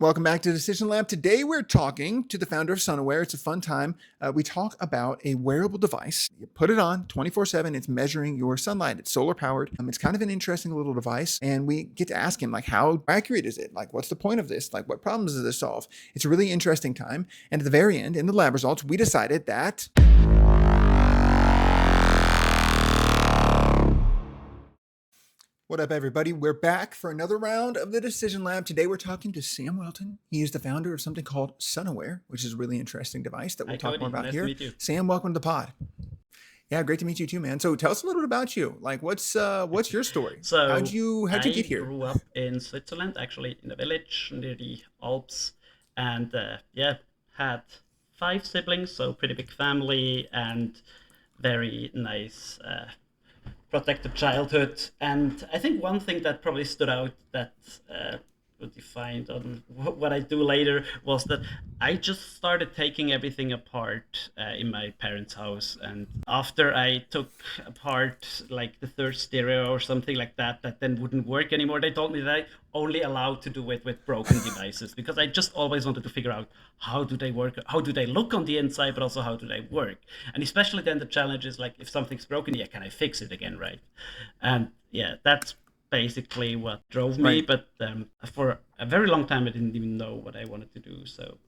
Welcome back to Decision Lab. Today we're talking to the founder of Sunaware. It's a fun time. We talk about a wearable device. You put it on 24/7. It's measuring your sunlight. It's solar powered. It's kind of an interesting little device. And we get to ask him, like, how accurate is it? Like, what's the point of this? Like, what problems does this solve? It's a really interesting time. And at the very end, in the lab results, we decided that what up, everybody? We're back for another round of the Decision Lab. Today, we're talking to Sam Welten. He is the founder of something called Sunaware, which is a really interesting device that we'll talk more about nice here. To meet you. Sam, welcome to the pod. Yeah, great to meet you too, man. So tell us a little bit about you. Like, what's your story? So how'd you get here? I grew up in Switzerland, actually in a village near the Alps, and had 5 siblings, so pretty big family and very nice protected childhood. And I think one thing that probably stood out that would define on what I do later was that I just started taking everything apart in my parents' house. And after I took apart like the third stereo or something like that, that then wouldn't work anymore, they told me that I only allowed to do it with broken devices, because I just always wanted to figure out how do they work, how do they look on the inside, but also how do they work. And especially then the challenge is like, if something's broken, yeah, can I fix it again, right? And yeah, that's basically what drove me. Right. But for a very long time, I didn't even know what I wanted to do. So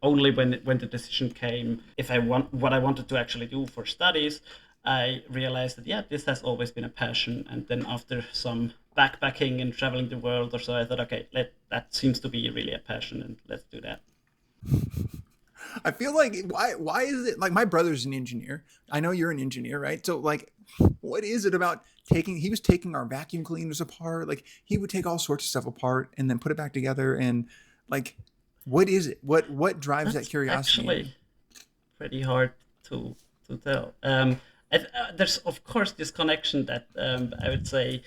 only when the decision came, if I want what I wanted to actually do for studies, I realized that this has always been a passion. And then after some backpacking and traveling the world or so, I thought, okay, that seems to be really a passion, and let's do that. I feel like why is it like my brother's an engineer? I know you're an engineer, right? So like, what is it about he was taking our vacuum cleaners apart, like he would take all sorts of stuff apart and then put it back together, and like, what is it? What drives That's that curiosity? actually pretty hard to tell. There's of course this connection that I would say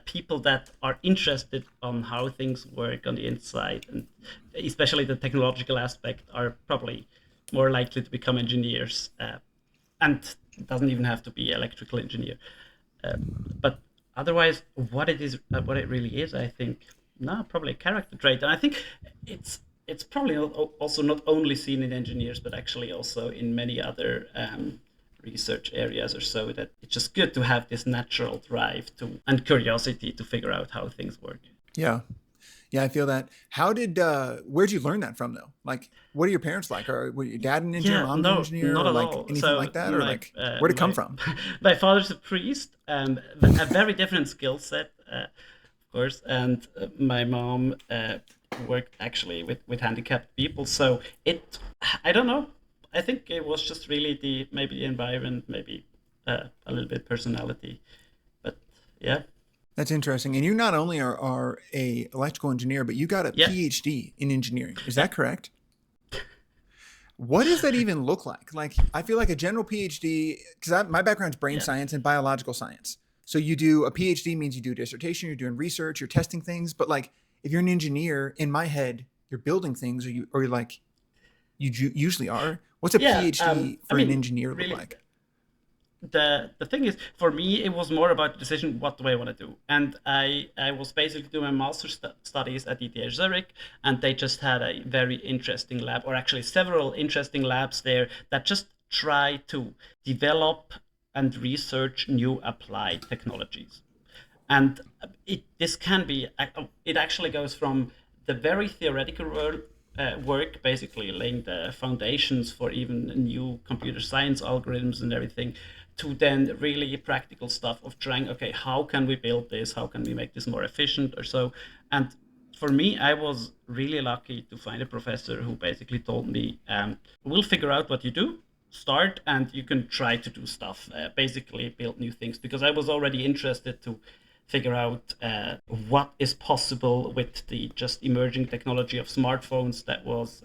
people that are interested on how things work on the inside, and especially the technological aspect, are probably more likely to become engineers. And it doesn't even have to be electrical engineer. But otherwise, what it really is, I think, no, probably a character trait. And I think it's probably also not only seen in engineers, but actually also in many other research areas or so, that it's just good to have this natural drive to and curiosity to figure out how things work. Yeah, I feel that. Where'd you learn that from though? Like, what are your parents like? Or were your dad an engineer, mom an engineer, not or at like all. anything So like that? Or like, where'd it come from? My father's a priest, a very different skill set, of course. And my mom worked actually with handicapped people. So I don't know. I think it was just really maybe the environment, maybe a little bit personality, but yeah. That's interesting. And you not only are a electrical engineer, but you got a PhD in engineering. Is that correct? What does that even look like? Like, I feel like a general PhD, because my background's brain science and biological science. So you do a PhD means you do a dissertation, you're doing research, you're testing things. But like, if you're an engineer, in my head, you're building things, or you're like, you usually are. What's a PhD for an engineer really, look like? The thing is, for me, it was more about the decision, what do I want to do? And I was basically doing my master's studies at ETH Zurich, and they just had a very interesting lab, or actually several interesting labs there, that just try to develop and research new applied technologies. And it actually goes from the very theoretical work, basically laying the foundations for even new computer science algorithms and everything, to then really practical stuff of trying, okay, how can we build this? How can we make this more efficient or so? And for me, I was really lucky to find a professor who basically told me, we'll figure out what you do, start, and you can try to do stuff, basically build new things, because I was already interested to figure out what is possible with the just emerging technology of smartphones that was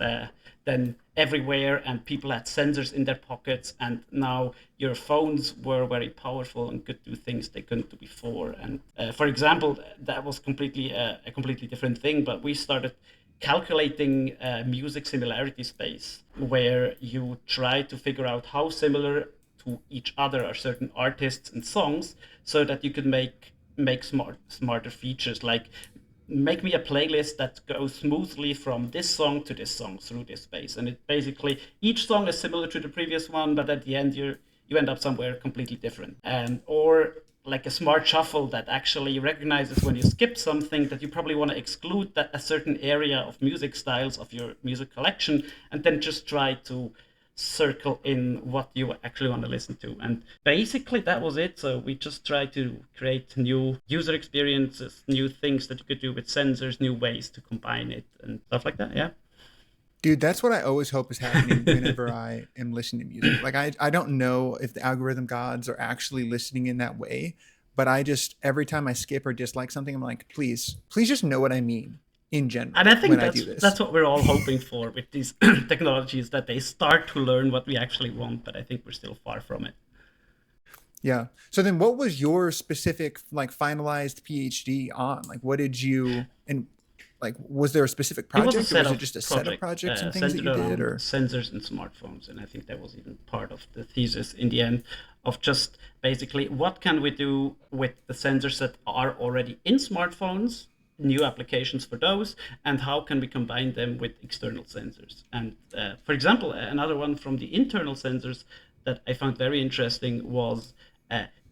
then everywhere, and people had sensors in their pockets, and now your phones were very powerful and could do things they couldn't do before. And for example, that was completely a completely different thing, but we started calculating music similarity space, where you try to figure out how similar to each other are certain artists and songs, so that you could make smarter features. Like, make me a playlist that goes smoothly from this song to this song through this space. And it basically, each song is similar to the previous one, but at the end you end up somewhere completely different. And or like a smart shuffle that actually recognizes when you skip something that you probably want to exclude that a certain area of music styles of your music collection, and then just try to circle in what you actually want to listen to. And basically that was it. So we just tried to create new user experiences, new things that you could do with sensors, new ways to combine it and stuff like that. Yeah. Dude, that's what I always hope is happening whenever I am listening to music. Like I don't know if the algorithm gods are actually listening in that way, but I just, every time I skip or dislike something, I'm like, please just know what I mean in general. And I think I do this. That's what we're all hoping for with these technologies, that they start to learn what we actually want, but I think we're still far from it. Yeah. So then what was your specific, like, finalized PhD on? Like, what did you, and like, was there a specific project, or was it just a set of projects and things that you did, or sensors and smartphones? And I think that was even part of the thesis in the end, of just basically what can we do with the sensors that are already in smartphones, new applications for those, and how can we combine them with external sensors? And for example, another one from the internal sensors that I found very interesting was,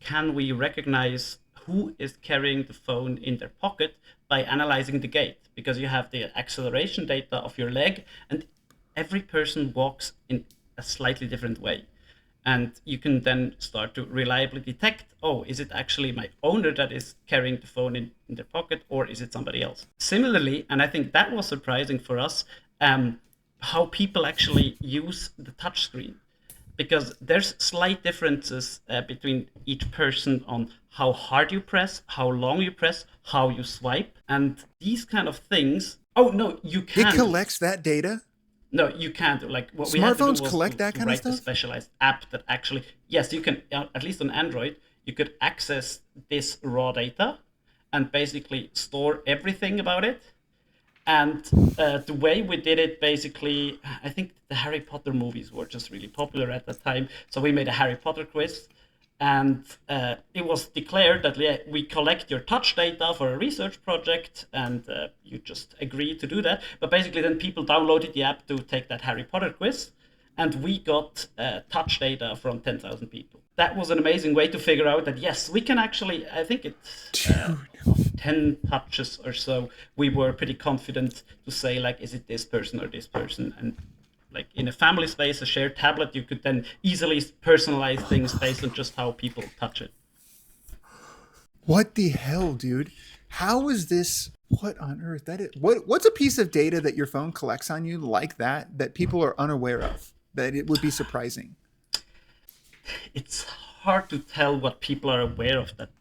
can we recognize who is carrying the phone in their pocket by analyzing the gait? Because you have the acceleration data of your leg, and every person walks in a slightly different way. And you can then start to reliably detect, oh, is it actually my owner that is carrying the phone in their pocket, or is it somebody else? Similarly, and I think that was surprising for us, how people actually use the touchscreen. Because there's slight differences between each person on how hard you press, how long you press, how you swipe, and these kind of things. Oh, no, you can't. It collects that data? No, you can't. Like, what Smartphones we had to do was collect that kind of write stuff? a specialized app that actually, yes, you can, at least on Android, you could access this raw data and basically store everything about it. And the way we did it, basically, I think the Harry Potter movies were just really popular at that time. So we made a Harry Potter quiz, and it was declared that we collect your touch data for a research project, and you just agree to do that. But basically, then people downloaded the app to take that Harry Potter quiz, and we got touch data from 10,000 people. That was an amazing way to figure out that, yes, we can actually, I think it's 10 touches or so, we were pretty confident to say, like, is it this person or this person? And like in a family space, a shared tablet, you could then easily personalize things based on just how people touch it. What the hell, dude? How is this? What on earth? What's a piece of data that your phone collects on you like that people are unaware of, that it would be surprising? It's hard to tell what people are aware of that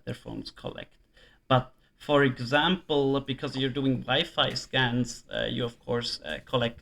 their phones collect. But for example, because you're doing Wi-Fi scans, you of course collect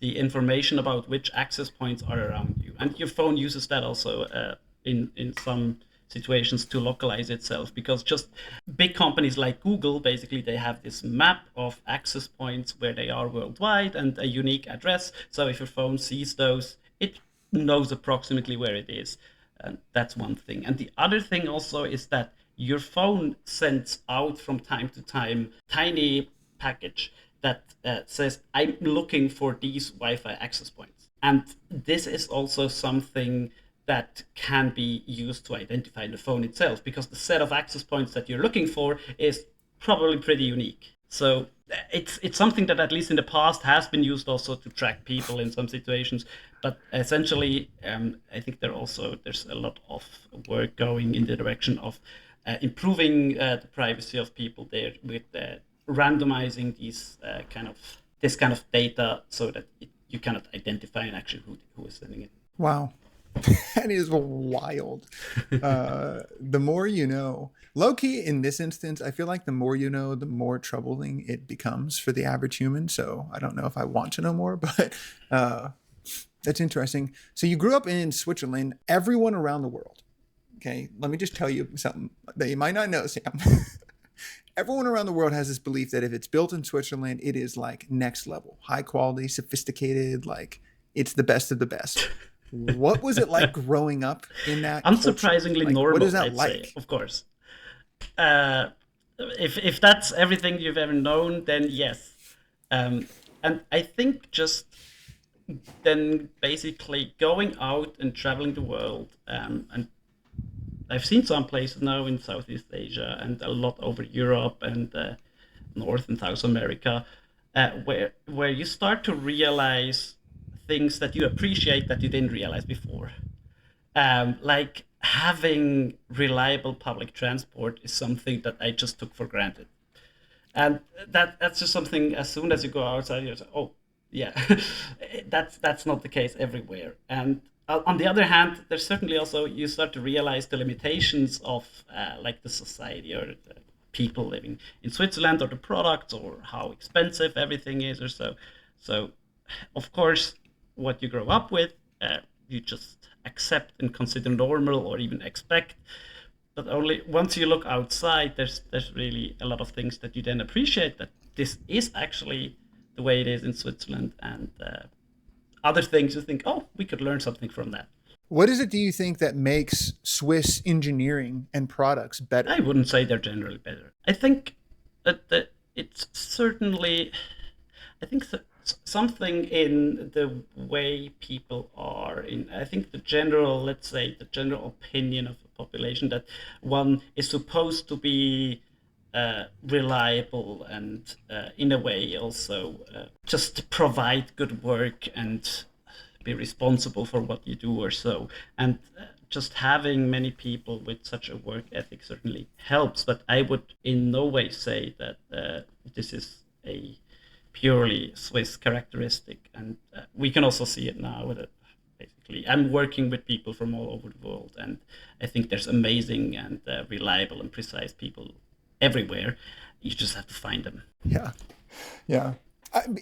the information about which access points are around you, and your phone uses that also in some situations to localize itself, because just big companies like Google, basically they have this map of access points where they are worldwide and a unique address. So if your phone sees those, it knows approximately where it is. And that's one thing. And the other thing also is that your phone sends out from time to time tiny package that says, I'm looking for these Wi-Fi access points. And this is also something that can be used to identify the phone itself, because the set of access points that you're looking for is probably pretty unique. So it's something that, at least in the past, has been used also to track people in some situations. But essentially, I think there's a lot of work going in the direction of improving the privacy of people there with randomizing this kind of data, so that you cannot identify actually who is sending it. Wow. That is wild. The more you know. Low-key, in this instance, I feel like the more you know, the more troubling it becomes for the average human. So I don't know if I want to know more, but that's interesting. So you grew up in Switzerland. Everyone around the world, okay, let me just tell you something that you might not know, Sam. Everyone around the world has this belief that if it's built in Switzerland, it is like next level, high quality, sophisticated, like it's the best of the best. What was it like growing up in that Unsurprisingly culture? normal, What is that I'd like? say, of course. If that's everything you've ever known, then yes. And I think just then basically going out and traveling the world, and I've seen some places now in Southeast Asia and a lot over Europe and North and South America, where you start to realize things that you appreciate that you didn't realize before. Like having reliable public transport is something that I just took for granted, and that's just something. As soon as you go outside, you're like, oh, yeah, that's not the case everywhere. And on the other hand, there's certainly also you start to realize the limitations of like the society or the people living in Switzerland or the products or how expensive everything is or so. So, of course, what you grow up with, you just accept and consider normal or even expect. But only once you look outside, there's really a lot of things that you then appreciate that this is actually the way it is in Switzerland, and other things you think, oh, we could learn something from that. What is it, do you think, that makes Swiss engineering and products better? I wouldn't say they're generally better. I think that it's certainly, I think something in the way people are in, I think the general, let's say, the general opinion of the population that one is supposed to be reliable and in a way also just provide good work and be responsible for what you do or so. And just having many people with such a work ethic certainly helps, but I would in no way say that this is a purely Swiss characteristic. And we can also see it now with it. Basically, I'm working with people from all over the world, and I think there's amazing and reliable and precise people everywhere. You just have to find them. Yeah. Yeah.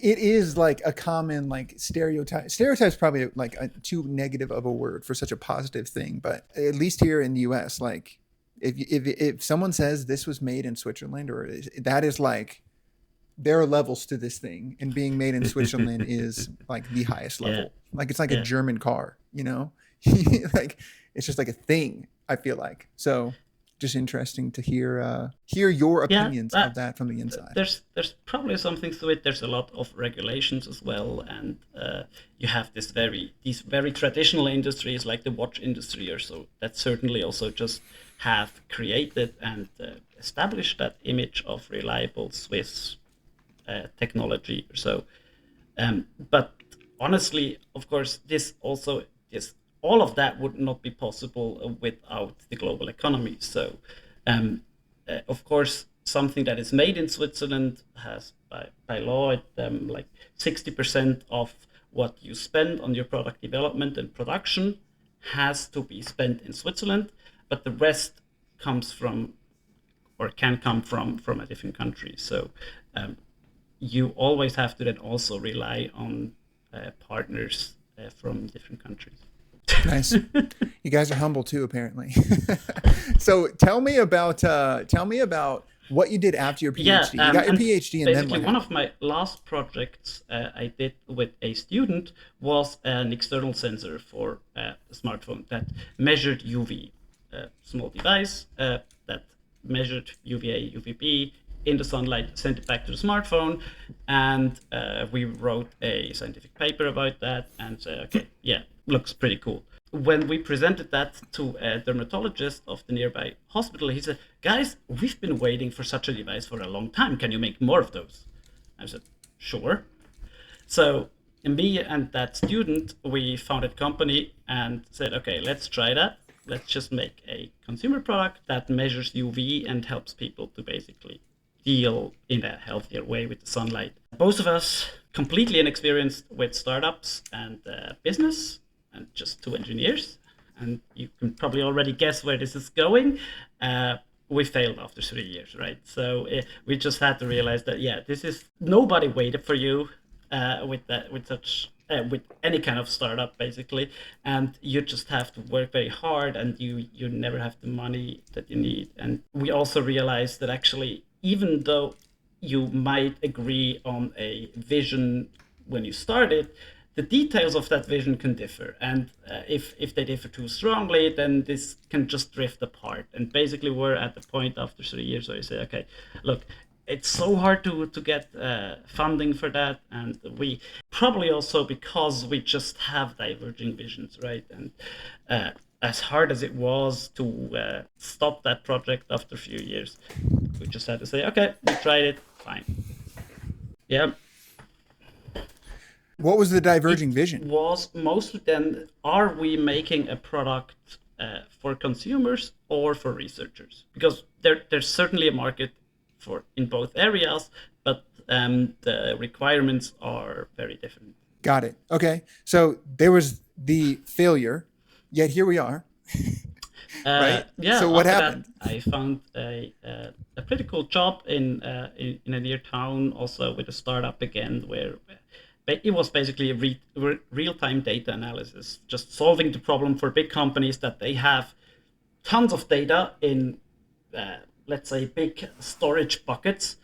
It is like a common like stereotype. Stereotype is probably like too negative of a word for such a positive thing, but at least here in the U.S., like if someone says this was made in Switzerland, or that is like there are levels to this thing, and being made in Switzerland is like the highest level. Like it's like a German car, you know, like it's just like a thing. I feel like so. Just interesting to hear your opinions of that from the inside. There's probably something to it. There's a lot of regulations as well, and you have these very traditional industries like the watch industry or so that certainly also just have created and established that image of reliable Swiss technology or so. But honestly, of course, this all of that would not be possible without the global economy. So, of course, something that is made in Switzerland has, by law, like 60% of what you spend on your product development and production has to be spent in Switzerland, but the rest comes from, or can come from a different country. So, you always have to then also rely on partners from different countries. Nice. You guys are humble too, apparently. So tell me about what you did after your PhD. You got your PhD, and then what? One of my last projects I did with a student was an external sensor for a smartphone that measured UV, a small device that measured UVA, UVB in the sunlight, sent it back to the smartphone, and we wrote a scientific paper about that, and said, okay, yeah, looks pretty cool. When we presented that to a dermatologist of the nearby hospital, he said, guys, we've been waiting for such a device for a long time. Can you make more of those? I said, sure. So me and that student, we founded a company and said, okay, let's try that. Let's just make a consumer product that measures UV and helps people to basically deal in a healthier way with the sunlight. Both of us completely inexperienced with startups and business, and just two engineers. And you can probably already guess where this is going. We failed after 3 years, right? So we just had to realize that, this is, nobody waited for you with any kind of startup, basically. And you just have to work very hard, and you never have the money that you need. And we also realized that actually, even though you might agree on a vision when you started, the details of that vision can differ, and if they differ too strongly, then this can just drift apart. And basically, we're at the point after 3 years where you say, okay, look, it's so hard to get funding for that, and we probably also because we just have diverging visions, right? And as hard as it was to stop that project after a few years, we just had to say, okay, we tried it, fine. Yeah. What was the diverging vision? Was mostly then, are we making a product for consumers or for researchers? Because there's certainly a market for in both areas, but the requirements are very different. Got it. Okay. So there was the failure, yet here we are. Right? Yeah. So what happened? I found a pretty cool job in a near town, also with a startup again, where it was basically real-time data analysis, just solving the problem for big companies that they have tons of data in, let's say, big storage buckets,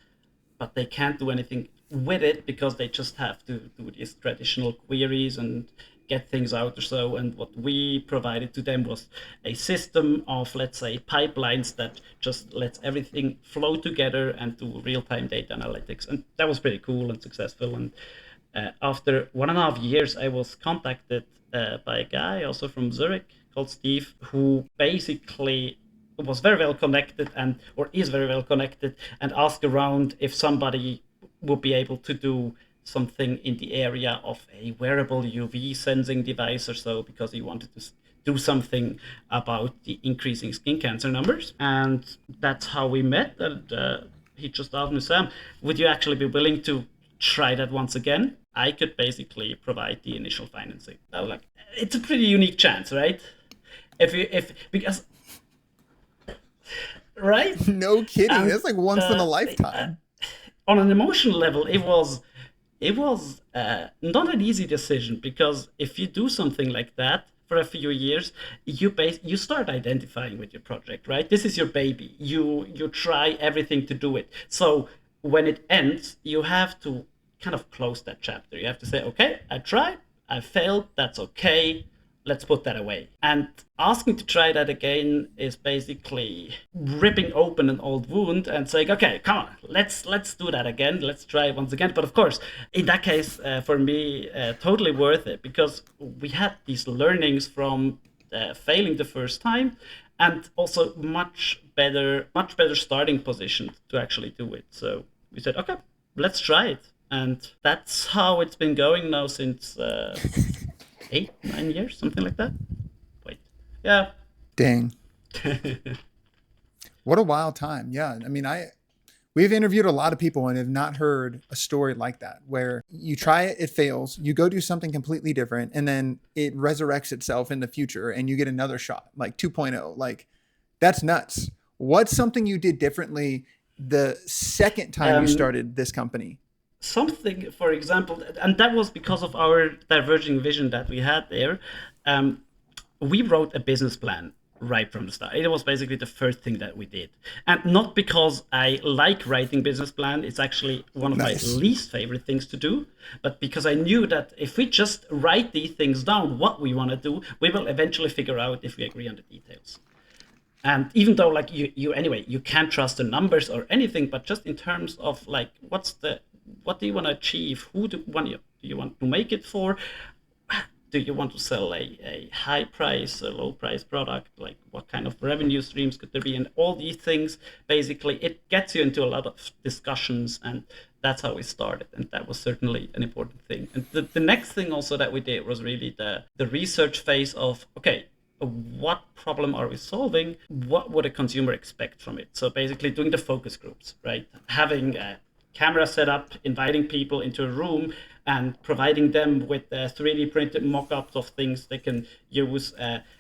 but they can't do anything with it because they just have to do these traditional queries and get things out or so. And what we provided to them was a system of, let's say, pipelines that just lets everything flow together and do real-time data analytics. And that was pretty cool and successful. And after 1.5 years, I was contacted by a guy also from Zurich called Steve, who basically was very well connected or is very well connected, and asked around if somebody would be able to do something in the area of a wearable UV sensing device or so, because he wanted to do something about the increasing skin cancer numbers. And that's how we met. And he just asked me, Sam, would you actually be willing to try that once again? I could basically provide the initial financing. I was like, it's a pretty unique chance, right? Because right? No kidding. That's like once in a lifetime. On an emotional level, it was not an easy decision, because if you do something like that for a few years, you start identifying with your project, right? This is your baby. You try everything to do it. So when it ends, you have to kind of close that chapter. You have to say, okay, I tried, I failed, that's okay, let's put that away. And asking to try that again is basically ripping open an old wound and saying, okay, come on, let's do that again, let's try it once again. But of course, in that case, for me, totally worth it, because we had these learnings from failing the first time, and also much better starting position to actually do it. So we said, okay, let's try it. And that's how it's been going now since 8-9 years, something like that. Wait, yeah. Dang. What a wild time. Yeah. I mean, we've interviewed a lot of people and have not heard a story like that, where you try it, it fails, you go do something completely different, and then it resurrects itself in the future and you get another shot, like 2.0. Like, that's nuts. What's something you did differently the second time you started this company? Something, for example, and that was because of our diverging vision that we had there. We wrote a business plan right from the start. It was basically the first thing that we did. And not because I like writing business plan, it's actually one of my least favorite things to do, but because I knew that if we just write these things down, what we want to do, we will eventually figure out if we agree on the details. And even though, like, you can't trust the numbers or anything, but just in terms of, like, what do you want to achieve? Who do you want to make it for? Do you want to sell a high price, a low price product? Like, what kind of revenue streams could there be? And all these things, basically, it gets you into a lot of discussions, and that's how we started. And that was certainly an important thing. And the next thing also that we did was really the research phase of, okay, what problem are we solving? What would a consumer expect from it? So basically doing the focus groups, right? Having a camera set up, inviting people into a room and providing them with 3D printed mock-ups of things they can use,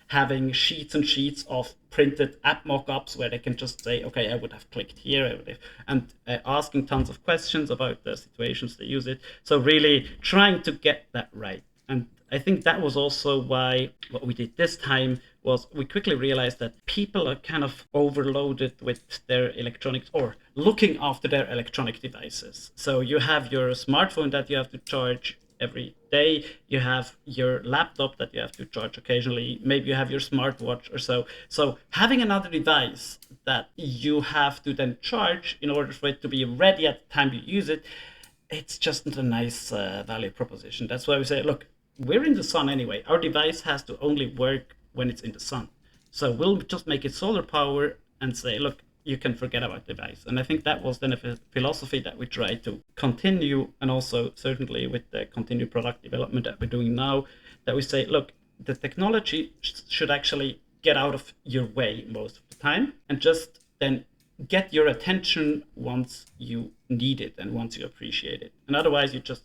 having sheets and sheets of printed app mock-ups where they can just say, okay, I would have clicked here, and asking tons of questions about the situations they use it. So really trying to get that right. And I think that was also why what we did this time was we quickly realized that people are kind of overloaded with their electronics, or looking after their electronic devices. So you have your smartphone that you have to charge every day. You have your laptop that you have to charge occasionally. Maybe you have your smartwatch or so. So having another device that you have to then charge in order for it to be ready at the time you use it, it's just a nice value proposition. That's why we say, look, we're in the sun anyway. Our device has to only work when it's in the sun. So we'll just make it solar power and say, look, you can forget about the device. And I think that was then a philosophy that we try to continue, and also certainly with the continued product development that we're doing now, that we say, look, the technology should actually get out of your way most of the time and just then get your attention once you need it and once you appreciate it. And otherwise you just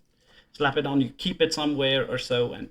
slap it on, you keep it somewhere or so, and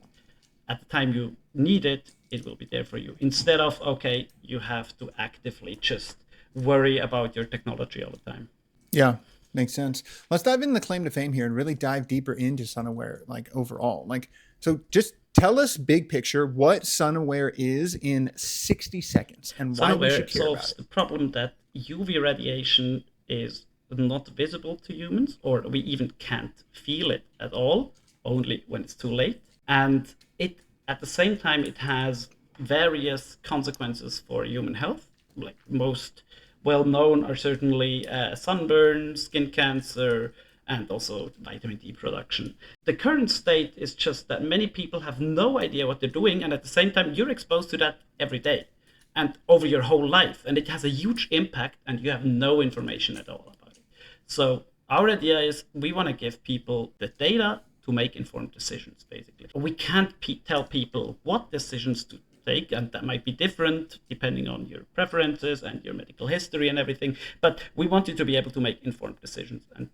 at the time you need it, it will be there for you. Instead of, okay, you have to actively just worry about your technology all the time. Yeah, makes sense. Let's dive into the claim to fame here and really dive deeper into SunAware, like overall. Like, so just tell us big picture what SunAware is in 60 seconds and why we should care about it. SunAware solves the problem that UV radiation is not visible to humans, or we even can't feel it at all, only when it's too late. And it, at the same time, it has various consequences for human health. Like most well known are certainly sunburn, skin cancer, and also vitamin D production. The current state is just that many people have no idea what they're doing, and at the same time, you're exposed to that every day and over your whole life, and it has a huge impact, and you have no information at all about it. So our idea is we want to give people the data to make informed decisions, basically. We can't tell people what decisions to take, and that might be different depending on your preferences and your medical history and everything, but we want you to be able to make informed decisions, and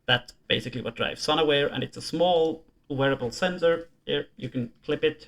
that's basically what drives SunAware. And it's a small wearable sensor. Here you can clip it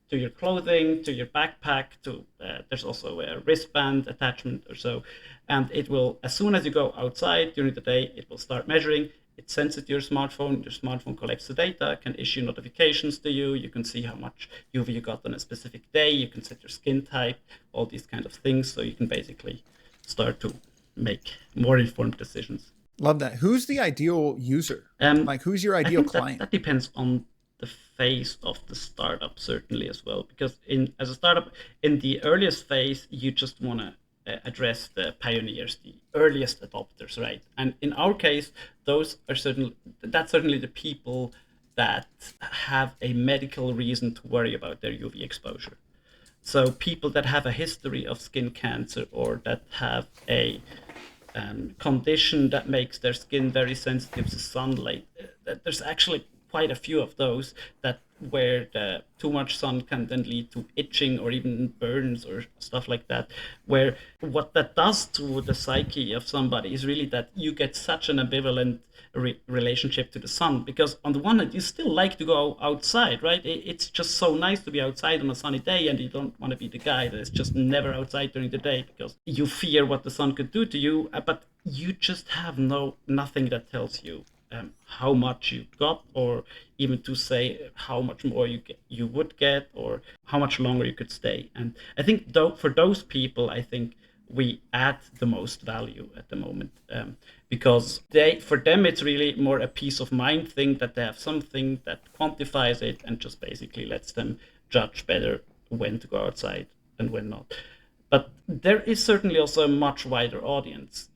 to your clothing, to your backpack, to there's also a wristband attachment or so, and it will, as soon as you go outside during the day, it will start measuring. It sends it to your smartphone collects the data, can issue notifications to you, you can see how much UV you got on a specific day, you can set your skin type, all these kind of things, so you can basically start to make more informed decisions. Love that. Who's the ideal user? Like, who's your ideal client? That depends on the phase of the startup, certainly, as well, because as a startup, in the earliest phase, you just want to address the pioneers, the earliest adopters, right? And in our case, that's certainly the people that have a medical reason to worry about their UV exposure. So people that have a history of skin cancer, or that have a condition that makes their skin very sensitive to sunlight. There's actually quite a few of those where the too much sun can then lead to itching or even burns or stuff like that, where what that does to the psyche of somebody is really that you get such an ambivalent relationship to the sun, because on the one hand you still like to go outside, right? It's just so nice to be outside on a sunny day, and you don't want to be the guy that is just never outside during the day because you fear what the sun could do to you, but you just have nothing that tells you how much you got, or even to say how much more you would get, or how much longer you could stay. And I think for those people, I think we add the most value at the moment, because for them it's really more a peace of mind thing, that they have something that quantifies it and just basically lets them judge better when to go outside and when not. But there is certainly also a much wider audience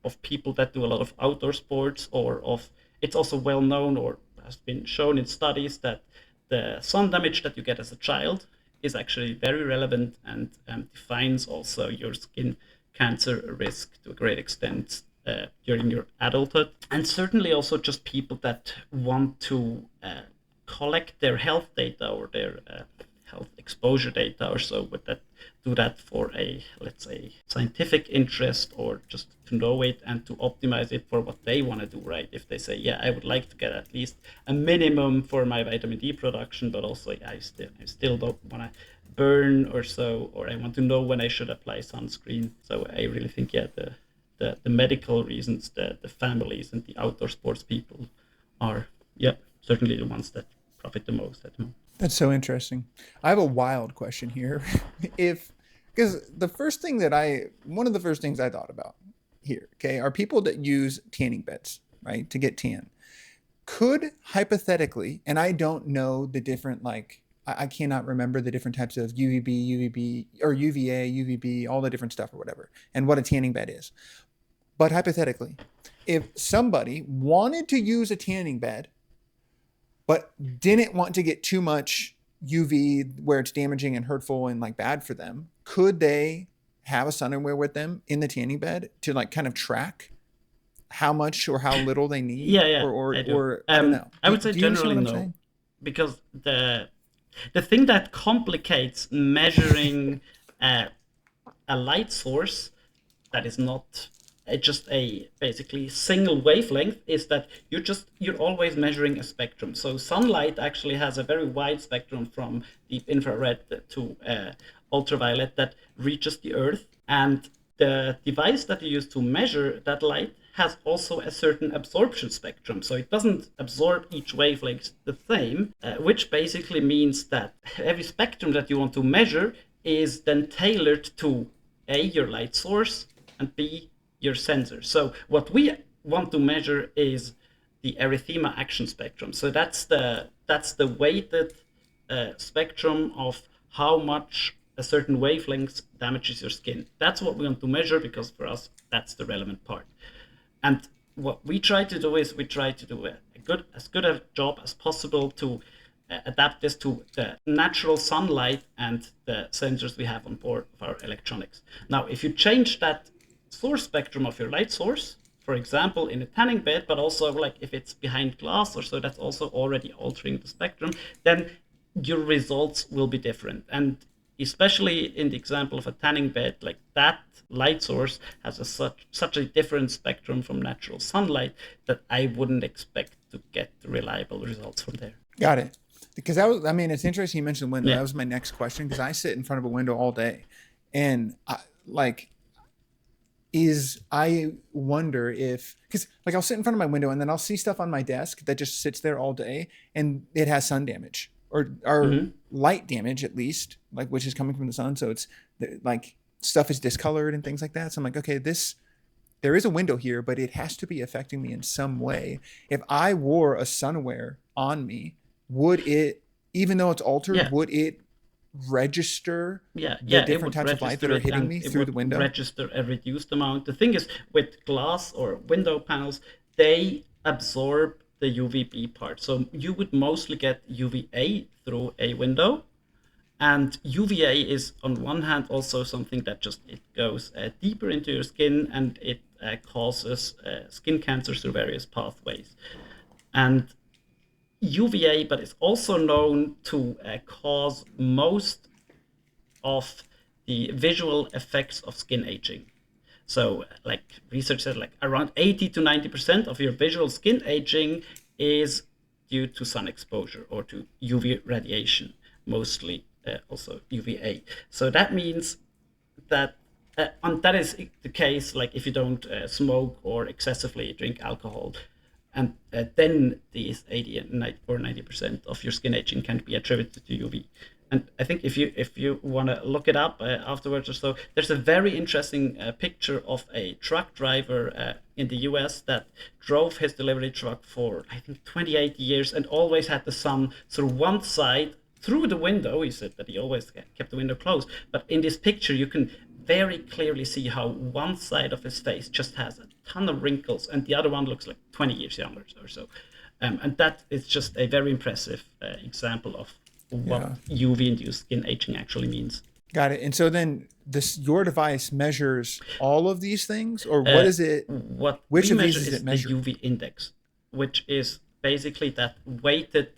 of people that do a lot of outdoor sports, it's also well known, or has been shown in studies, that the sun damage that you get as a child is actually very relevant and defines also your skin cancer risk to a great extent during your adulthood. And certainly also just people that want to collect their health data or their health exposure data or so, but that do that for a, let's say, scientific interest, or just to know it and to optimize it for what they want to do, right? If they say, yeah, I would like to get at least a minimum for my vitamin D production, but also I still don't want to burn or so, or I want to know when I should apply sunscreen. So I really think, yeah, the medical reasons, the families and the outdoor sports people are, yeah, certainly the ones that profit the most at the moment. That's so interesting. I have a wild question here. Because one of the first things I thought about here, okay, are people that use tanning beds, right, to get tan. could hypothetically, and I don't know the different like I cannot remember the different types of UVB, UVB, or UVA, UVB, all the different stuff or whatever, and what a tanning bed is. But hypothetically, if somebody wanted to use a tanning bed, but didn't want to get too much UV where it's damaging and hurtful and like bad for them, could they have a sun underwear with them in the tanning bed to like kind of track how much or how little they need? Yeah, I do. Or I don't know. I would say Do you understand generally what I'm no, saying? because the thing that complicates measuring uh, a light source that is not just a basically single wavelength is that you're always measuring a spectrum. So sunlight actually has a very wide spectrum from deep infrared to ultraviolet that reaches the earth, and the device that you use to measure that light has also a certain absorption spectrum. So it doesn't absorb each wavelength the same, which basically means that every spectrum that you want to measure is then tailored to A, your light source, and B, your sensor. So what we want to measure is the erythema action spectrum. So that's the weighted spectrum of how much a certain wavelength damages your skin. That's what we want to measure because for us that's the relevant part. And what we try to do is we try to do as good a job as possible to adapt this to the natural sunlight and the sensors we have on board of our electronics. Now, if you change that source spectrum of your light source, for example, in a tanning bed, but also like if it's behind glass or so, that's also already altering the spectrum, then your results will be different. And especially in the example of a tanning bed, like that light source has such a different spectrum from natural sunlight that I wouldn't expect to get reliable results from there. Got it. Because that was, I mean, it's interesting you mentioned window. Yeah. That was my next question because I sit in front of a window all day, and I wonder if, because like I'll sit in front of my window and then I'll see stuff on my desk that just sits there all day and it has sun damage or light damage at least, like which is coming from the sun. So it's like stuff is discolored and things like that. So I'm like, okay, there is a window here, but it has to be affecting me in some way. If I wore a sunwear on me, would it, even though it's altered, would it register the different types of light that are hitting me through the window? Register a reduced amount. The thing is, with glass or window panels, they absorb the UVB part. So you would mostly get UVA through a window. And UVA is on one hand also something that it goes deeper into your skin, and it causes skin cancers through various pathways. And UVA, but it's also known to cause most of the visual effects of skin aging. So like research said, like around 80 to 90% of your visual skin aging is due to sun exposure or to UV radiation, mostly also UVA. So that means that and that is the case like if you don't smoke or excessively drink alcohol. And then these 80 or 90% of your skin aging can be attributed to UV. And I think if you want to look it up afterwards or so, there's a very interesting picture of a truck driver in the US that drove his delivery truck for, I think, 28 years and always had the sun through one side through the window. He said that he always kept the window closed. But in this picture, you can very clearly see how one side of his face just has a ton of wrinkles and the other one looks like 20 years younger or so. And that is just a very impressive example of what UV-induced skin aging actually means. Got it. And so then your device measures all of these things, or what is it? Which of these is it measuring? The UV index, which is basically that weighted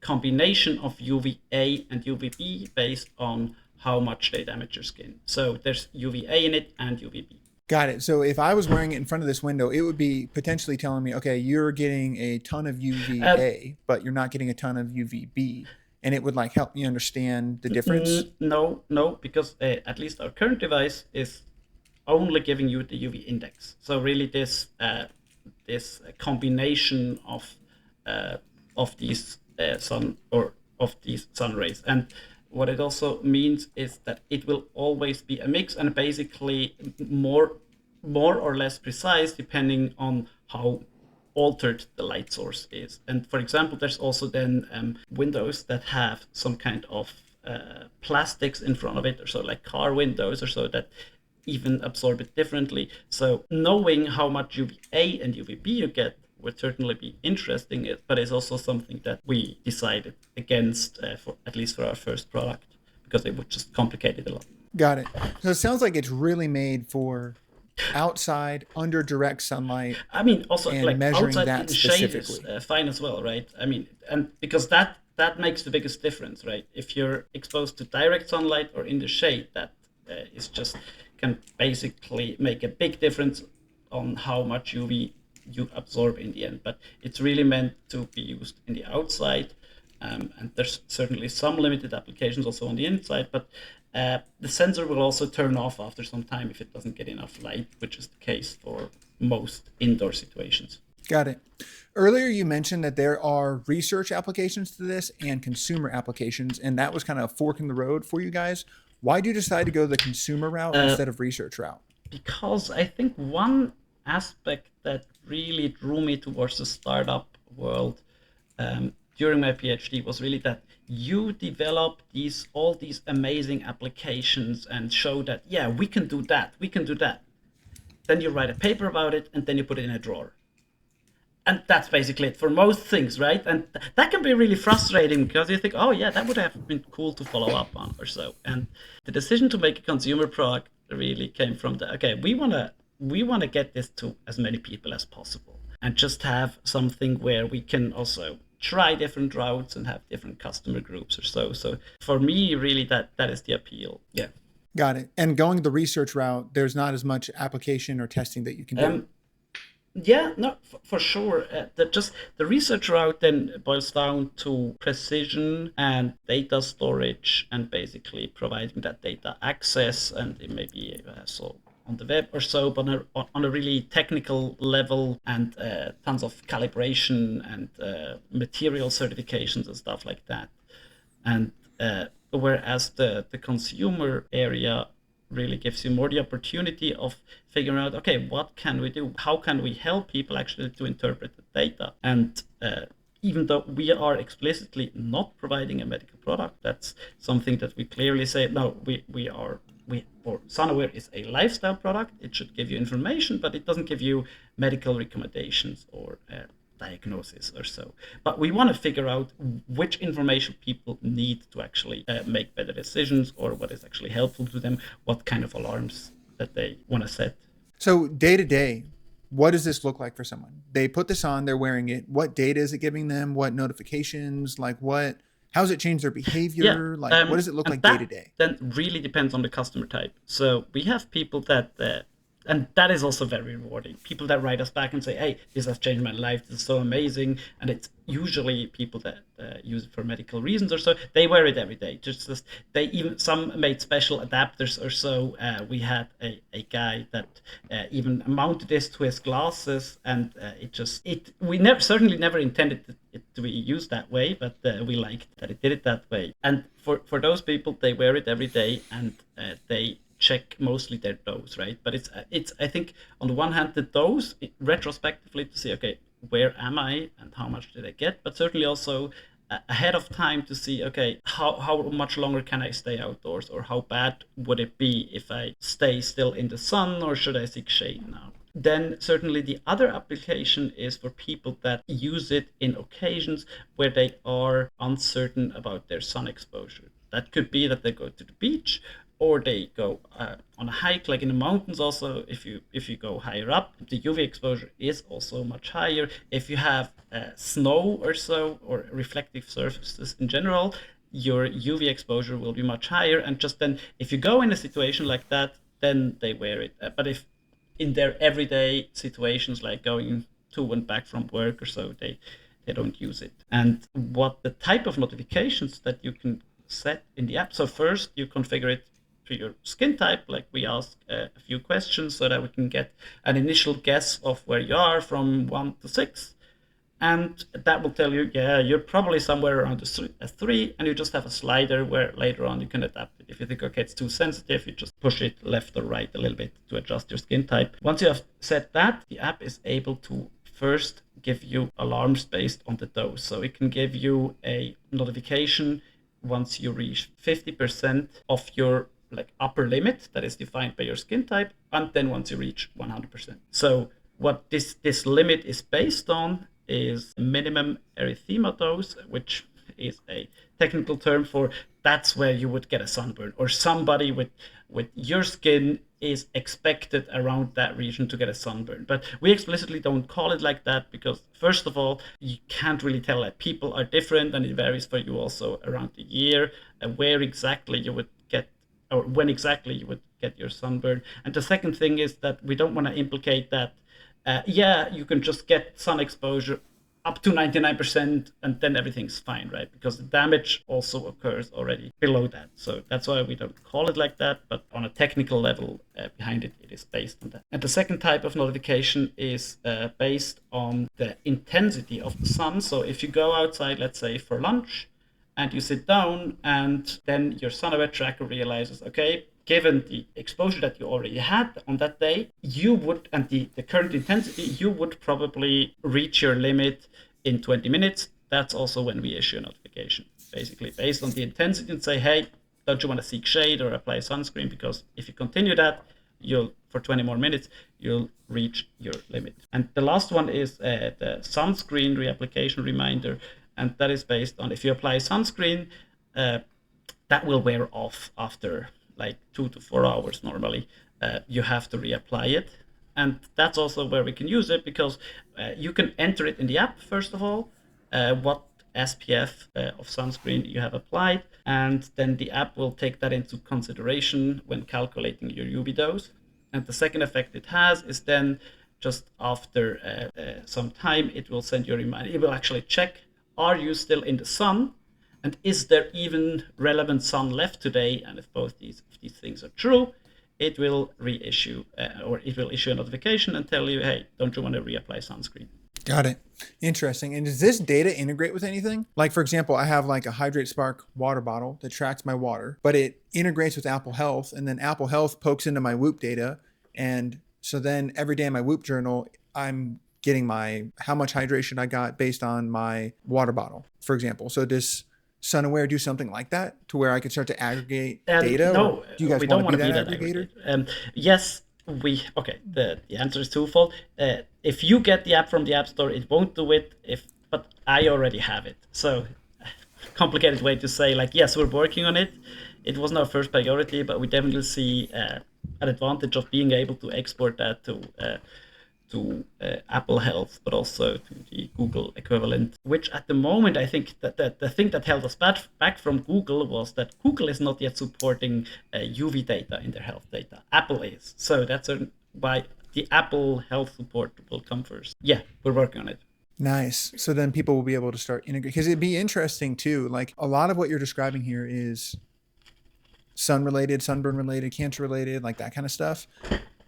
combination of UVA and UVB based on how much they damage your skin. So there's UVA in it and UVB. Got it. So if I was wearing it in front of this window, it would be potentially telling me, okay, you're getting a ton of UVA, but you're not getting a ton of UVB. And it would like help me understand the difference? No, because at least our current device is only giving you the UV index. So really this combination of these sun rays. And what it also means is that it will always be a mix and basically more or less precise depending on how altered the light source is. And for example, there's also then windows that have some kind of plastics in front of it, or so, like car windows or so, that even absorb it differently. So knowing how much UVA and UVB you get would certainly be interesting, but it's also something that we decided against, for at least for our first product, because it would just complicate it a lot. Got it. So it sounds like it's really made for outside, under direct sunlight. I mean, also and like measuring outside that in the shade is specifically. fine as well, right? I mean, and because that makes the biggest difference, right? If you're exposed to direct sunlight or in the shade, that is just can basically make a big difference on how much UV you absorb in the end. But it's really meant to be used in the outside, and there's certainly some limited applications also on the inside, but the sensor will also turn off after some time if it doesn't get enough light, which is the case for most indoor situations. Got it. Earlier, you mentioned that there are research applications to this and consumer applications, and that was kind of a fork in the road for you guys. Why do you decide to go the consumer route instead of research route? Because I think one aspect that really drew me towards the startup world during my PhD was really that you develop all these amazing applications and show that, yeah, we can do that. Then you write a paper about it, and then you put it in a drawer. And that's basically it for most things, right? And that can be really frustrating, because you think, oh yeah, that would have been cool to follow up on or so. And the decision to make a consumer product really came from okay, we want to get this to as many people as possible, and just have something where we can also try different routes and have different customer groups or so. So for me, really, that is the appeal. Yeah. Got it. And going the research route, there's not as much application or testing that you can do. Yeah, no, for sure. The research route then boils down to precision and data storage, and basically providing that data access, and it may be so on the web or so, but on a really technical level, and tons of calibration and material certifications and stuff like that. And whereas the consumer area really gives you more the opportunity of figuring out, okay, what can we do? How can we help people actually to interpret the data? And even though we are explicitly not providing a medical product, that's something that we clearly say, no, or SunAware is a lifestyle product. It should give you information, but it doesn't give you medical recommendations or diagnosis or so. But we want to figure out which information people need to actually make better decisions, or what is actually helpful to them, what kind of alarms that they want to set. So day to day, what does this look like for someone? They put this on, they're wearing it. What data is it giving them? What notifications? How does it change their behavior? Yeah, what does it look like day to day? Then really depends on the customer type. So we have people that and that is also very rewarding. People that write us back and say, hey, this has changed my life. This is so amazing. And it's usually people that use it for medical reasons or so. They wear it every day. Some made special adapters or so. We had a guy that even mounted this to his glasses, and we certainly never intended it to be used that way, but we liked that it did it that way. And for those people, they wear it every day, and they check mostly their dose, right? But it's I think on the one hand the dose retrospectively to see, okay, where am I and how much did I get, but certainly also ahead of time to see, okay, how much longer can I stay outdoors, or how bad would it be if I stay still in the sun, or should I seek shade now? Then certainly the other application is for people that use it in occasions where they are uncertain about their sun exposure. That could be that they go to the beach, or they go on a hike, like in the mountains. Also, if you go higher up, the UV exposure is also much higher. If you have snow or so, or reflective surfaces in general, your UV exposure will be much higher. And just then, if you go in a situation like that, then they wear it. But if in their everyday situations, like going to and back from work or so, they don't use it. And what the type of notifications that you can set in the app. So first you configure it to your skin type, like we ask a few questions so that we can get an initial guess of where you are from 1 to 6. And that will tell you, yeah, you're probably somewhere around a 3, and you just have a slider where later on you can adapt it. If you think, okay, it's too sensitive, you just push it left or right a little bit to adjust your skin type. Once you have set that, the app is able to first give you alarms based on the dose. So it can give you a notification once you reach 50% of your like upper limit that is defined by your skin type, and then once you reach 100%. So what this limit is based on is minimum erythema dose, which is a technical term for that's where you would get a sunburn, or somebody with your skin is expected around that region to get a sunburn. But we explicitly don't call it like that because, first of all, you can't really tell that people are different, and it varies for you also around the year where exactly you would get, or when exactly you would get your sunburn. And the second thing is that we don't want to implicate that you can just get sun exposure up to 99% and then everything's fine, right? Because the damage also occurs already below that. So that's why we don't call it like that, but on a technical level behind it, it is based on that. And the second type of notification is based on the intensity of the sun. So if you go outside, let's say for lunch, and you sit down, and then your sun aware tracker realizes, okay, given the exposure that you already had on that day, you would, and the current intensity, you would probably reach your limit in 20 minutes. That's also when we issue a notification, basically based on the intensity, and say, hey, don't you want to seek shade or apply sunscreen? Because if you continue that, for 20 more minutes, you'll reach your limit. And the last one is the sunscreen reapplication reminder. And that is based on if you apply sunscreen, that will wear off after like 2 to 4 hours normally. You have to reapply it. And that's also where we can use it, because you can enter it in the app, first of all, what SPF of sunscreen you have applied. And then the app will take that into consideration when calculating your UV dose. And the second effect it has is then just after some time, it will send you a reminder. It will actually check, are you still in the sun? And is there even relevant sun left today? And if both these things are true, it will reissue or it will issue a notification and tell you, hey, don't you want to reapply sunscreen? Got it. Interesting. And does this data integrate with anything? Like, for example, I have like a Hydrate Spark water bottle that tracks my water, but it integrates with Apple Health, and then Apple Health pokes into my Whoop data. And so then every day in my Whoop journal, I'm getting how much hydration I got based on my water bottle, for example. So does SunAware do something like that to where I can start to aggregate data? No, do you guys we don't want to be that aggregator? Yes, the answer is twofold. If you get the app from the App Store, it won't do it. But I already have it. So complicated way to say, like, yes, we're working on it. It wasn't our first priority, but we definitely see an advantage of being able to export that to Apple Health, but also to the Google equivalent, which at the moment, I think that the thing that held us back from Google was that Google is not yet supporting UV data in their health data. Apple is. So that's why the Apple Health support will come first. Yeah, we're working on it. Nice. So then people will be able to start integrating, because it'd be interesting too. Like, a lot of what you're describing here is sun related, sunburn related, cancer related, like that kind of stuff.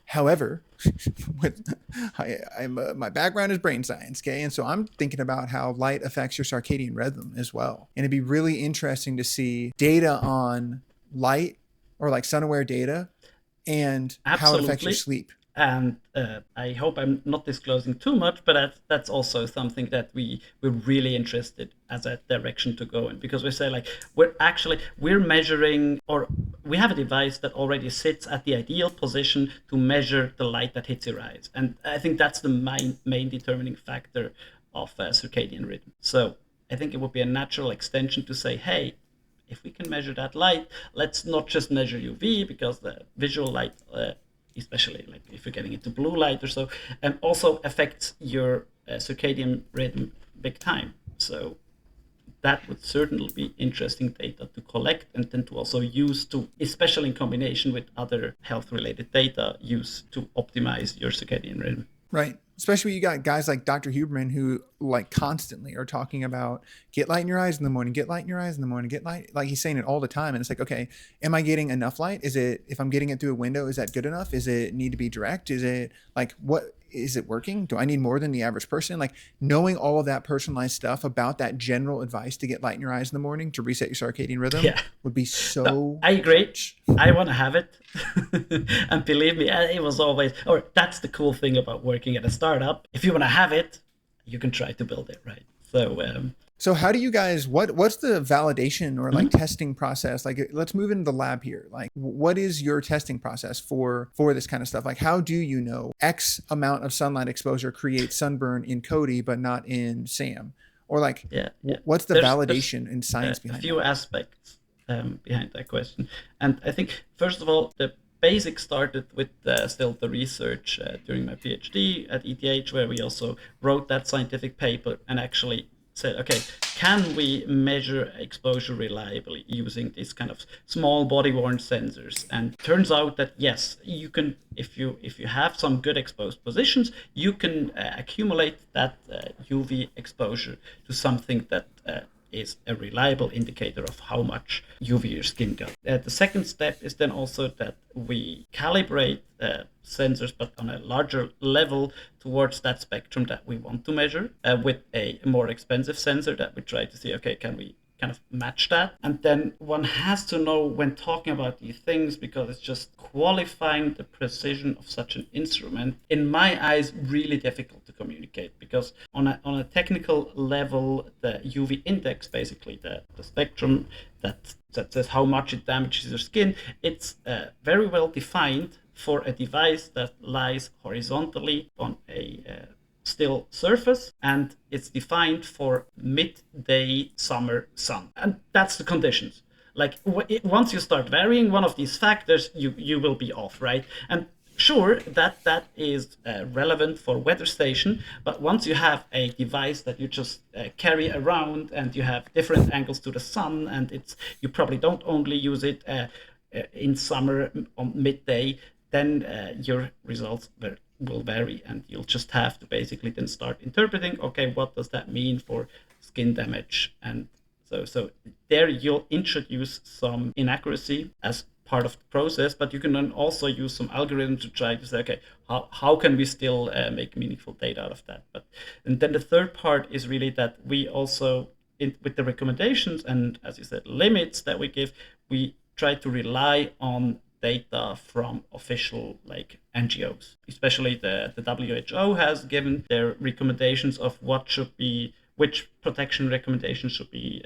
However, my background is brain science, okay? And so I'm thinking about how light affects your circadian rhythm as well. And it'd be really interesting to see data on light, or like SunAware data, and how it affects your sleep. And I hope I'm not disclosing too much, but that's also something that we're really interested as a direction to go in, because we say, like, we're measuring, or we have a device that already sits at the ideal position to measure the light that hits your eyes. And I think that's the main determining factor of circadian rhythm. So I think it would be a natural extension to say, hey, if we can measure that light, let's not just measure UV, because the visual light, especially like if you're getting into blue light or so, and also affects your circadian rhythm big time. So that would certainly be interesting data to collect, and then to also use to, especially in combination with other health-related data, use to optimize your circadian rhythm. Right. Especially you got guys like Dr. Huberman who like constantly are talking about get light in your eyes in the morning, get light in your eyes in the morning, get light. Like, he's saying it all the time. And it's like, okay, am I getting enough light? Is it, if I'm getting it through a window, is that good enough? Is it need to be direct? Is it like, what, is it working? Do I need more than the average person? Like knowing all of that personalized stuff about that general advice to get light in your eyes in the morning to reset your circadian rhythm Yeah. would be No, so I agree. clutch. I want to have it. And believe me, it was always, or that's the cool thing about working at a startup. If you want to have it, you can try to build it, right? So how do you guys, what's the validation or like testing process? Like, let's move into the lab here. Like, what is your testing process for this kind of stuff? Like, how do you know X amount of sunlight exposure creates sunburn in Cody, but not in Sam? Or like, what's the validation and science behind a few that? aspects behind that question. And I think, first of all, the basic started with still the research during my PhD at ETH, where we also wrote that scientific paper and actually said, okay, can we measure exposure reliably using these kind of small body-worn sensors? And turns out that yes, you can, if you have some good exposed positions, you can accumulate that UV exposure to something that is a reliable indicator of how much UV your skin got. The second step is then also that we calibrate sensors, but on a larger level towards that spectrum that we want to measure with a more expensive sensor that we try to see, okay, can we kind of match that? And then one has to know when talking about these things, because it's just qualifying the precision of such an instrument, in my eyes, really difficult to communicate, because on a technical level, the UV index, basically the spectrum that says how much it damages your skin, it's very well defined for a device that lies horizontally on a still surface, and it's defined for midday summer sun, and that's the conditions. Like once you start varying one of these factors, you will be off, right? And sure, that is relevant for weather station, but once you have a device that you just carry around and you have different angles to the sun, and you probably don't only use it in summer on midday, then your results will vary, and you'll just have to basically then start interpreting, okay, what does that mean for skin damage? And so there you'll introduce some inaccuracy as part of the process, but you can then also use some algorithms to try to say, okay, how can we still make meaningful data out of that? And then the third part is really that we also, with the recommendations and, as you said, limits that we give, we try to rely on data from official like NGOs. Especially the WHO has given their recommendations of which protection recommendations should be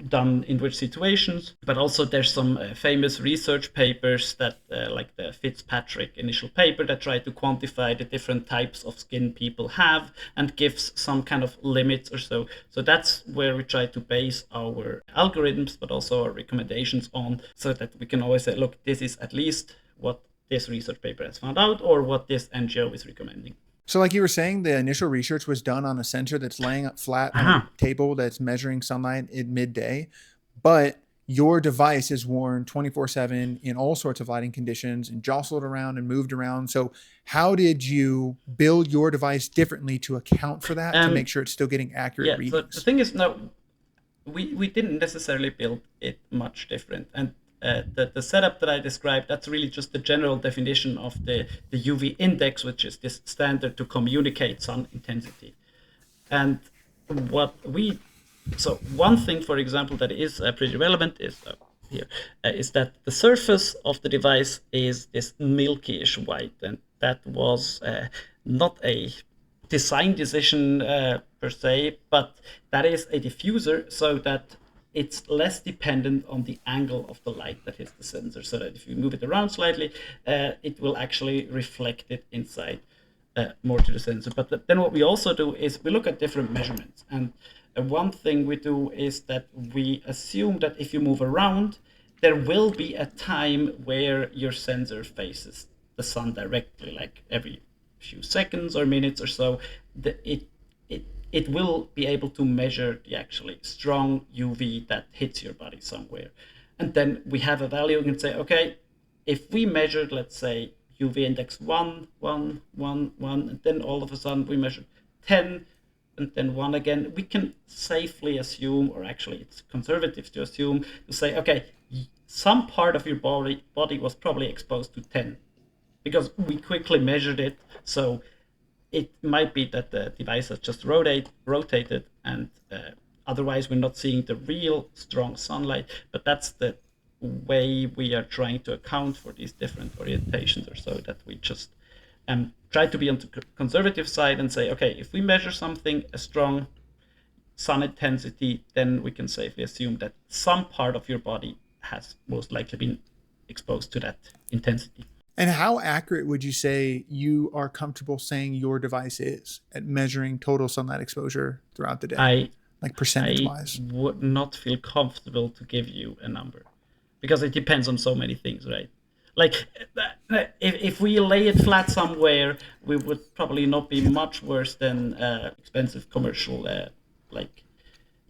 done in which situations. But also there's some famous research papers that like the Fitzpatrick initial paper that try to quantify the different types of skin people have and gives some kind of limits or so. So that's where we try to base our algorithms, but also our recommendations on, so that we can always say, look, this is at least what this research paper has found out or what this NGO is recommending. So like you were saying, the initial research was done on a sensor that's laying up flat on a table that's measuring sunlight at midday, but your device is worn 24/7 in all sorts of lighting conditions and jostled around and moved around. So how did you build your device differently to account for that, to make sure it's still getting accurate readings? So the thing is, no, we didn't necessarily build it much different. And the setup that I described, that's really just the general definition of the UV index, which is this standard to communicate sun intensity. And so one thing, for example, that is pretty relevant is is that the surface of the device is this milkyish white, and that was not a design decision per se, but that is a diffuser, so that it's less dependent on the angle of the light that hits the sensor, so that if you move it around slightly, it will actually reflect it inside more to the sensor. But then what we also do is we look at different measurements. And one thing we do is that we assume that if you move around, there will be a time where your sensor faces the sun directly, like every few seconds or minutes or so. It will be able to measure the actually strong UV that hits your body somewhere. And then we have a value and say, okay, if we measured, let's say, UV index 1, 1, 1, 1, and then all of a sudden we measured 10, and then 1 again, we can safely assume, or actually it's conservative to assume, to say, okay, some part of your body was probably exposed to 10, because we quickly measured it. So it might be that the device has just rotated, and otherwise we're not seeing the real strong sunlight. But that's the way we are trying to account for these different orientations, or so, that we just try to be on the conservative side and say, okay, if we measure something, a strong sun intensity, then we can safely assume that some part of your body has most likely been exposed to that intensity. And how accurate would you say you are comfortable saying your device is at measuring total sunlight exposure throughout the day? Like percentage-wise? I would not feel comfortable to give you a number, because it depends on so many things, right? Like, if we lay it flat somewhere, we would probably not be much worse than expensive commercial like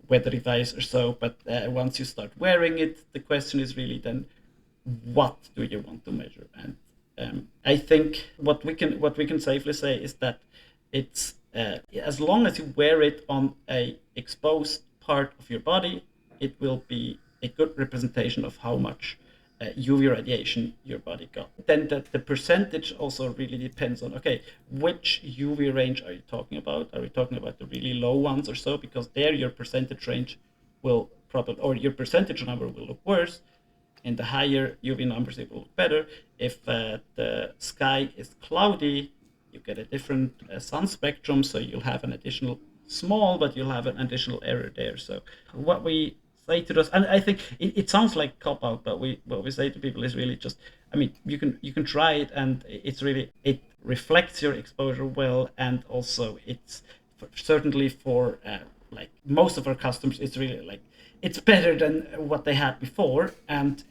weather device or so. But once you start wearing it, the question is really then, what do you want to measure? And I think what we can safely say is that it's as long as you wear it on a exposed part of your body, it will be a good representation of how much UV radiation your body got. Then the percentage also really depends on, okay, which UV range are you talking about? Are we talking about the really low ones or so? Because there your percentage range will probably, or your percentage number will look worse. In the higher UV numbers, it will look better. If the sky is cloudy, you get a different sun spectrum, so you'll have an additional small, but you'll have an additional error there. So what we say to those, and I think it sounds like cop out, but what we say to people is really just, I mean, you can try it, and it's really, it reflects your exposure well, and also it's certainly for like most of our customers, it's really like, it's better than what they had before, and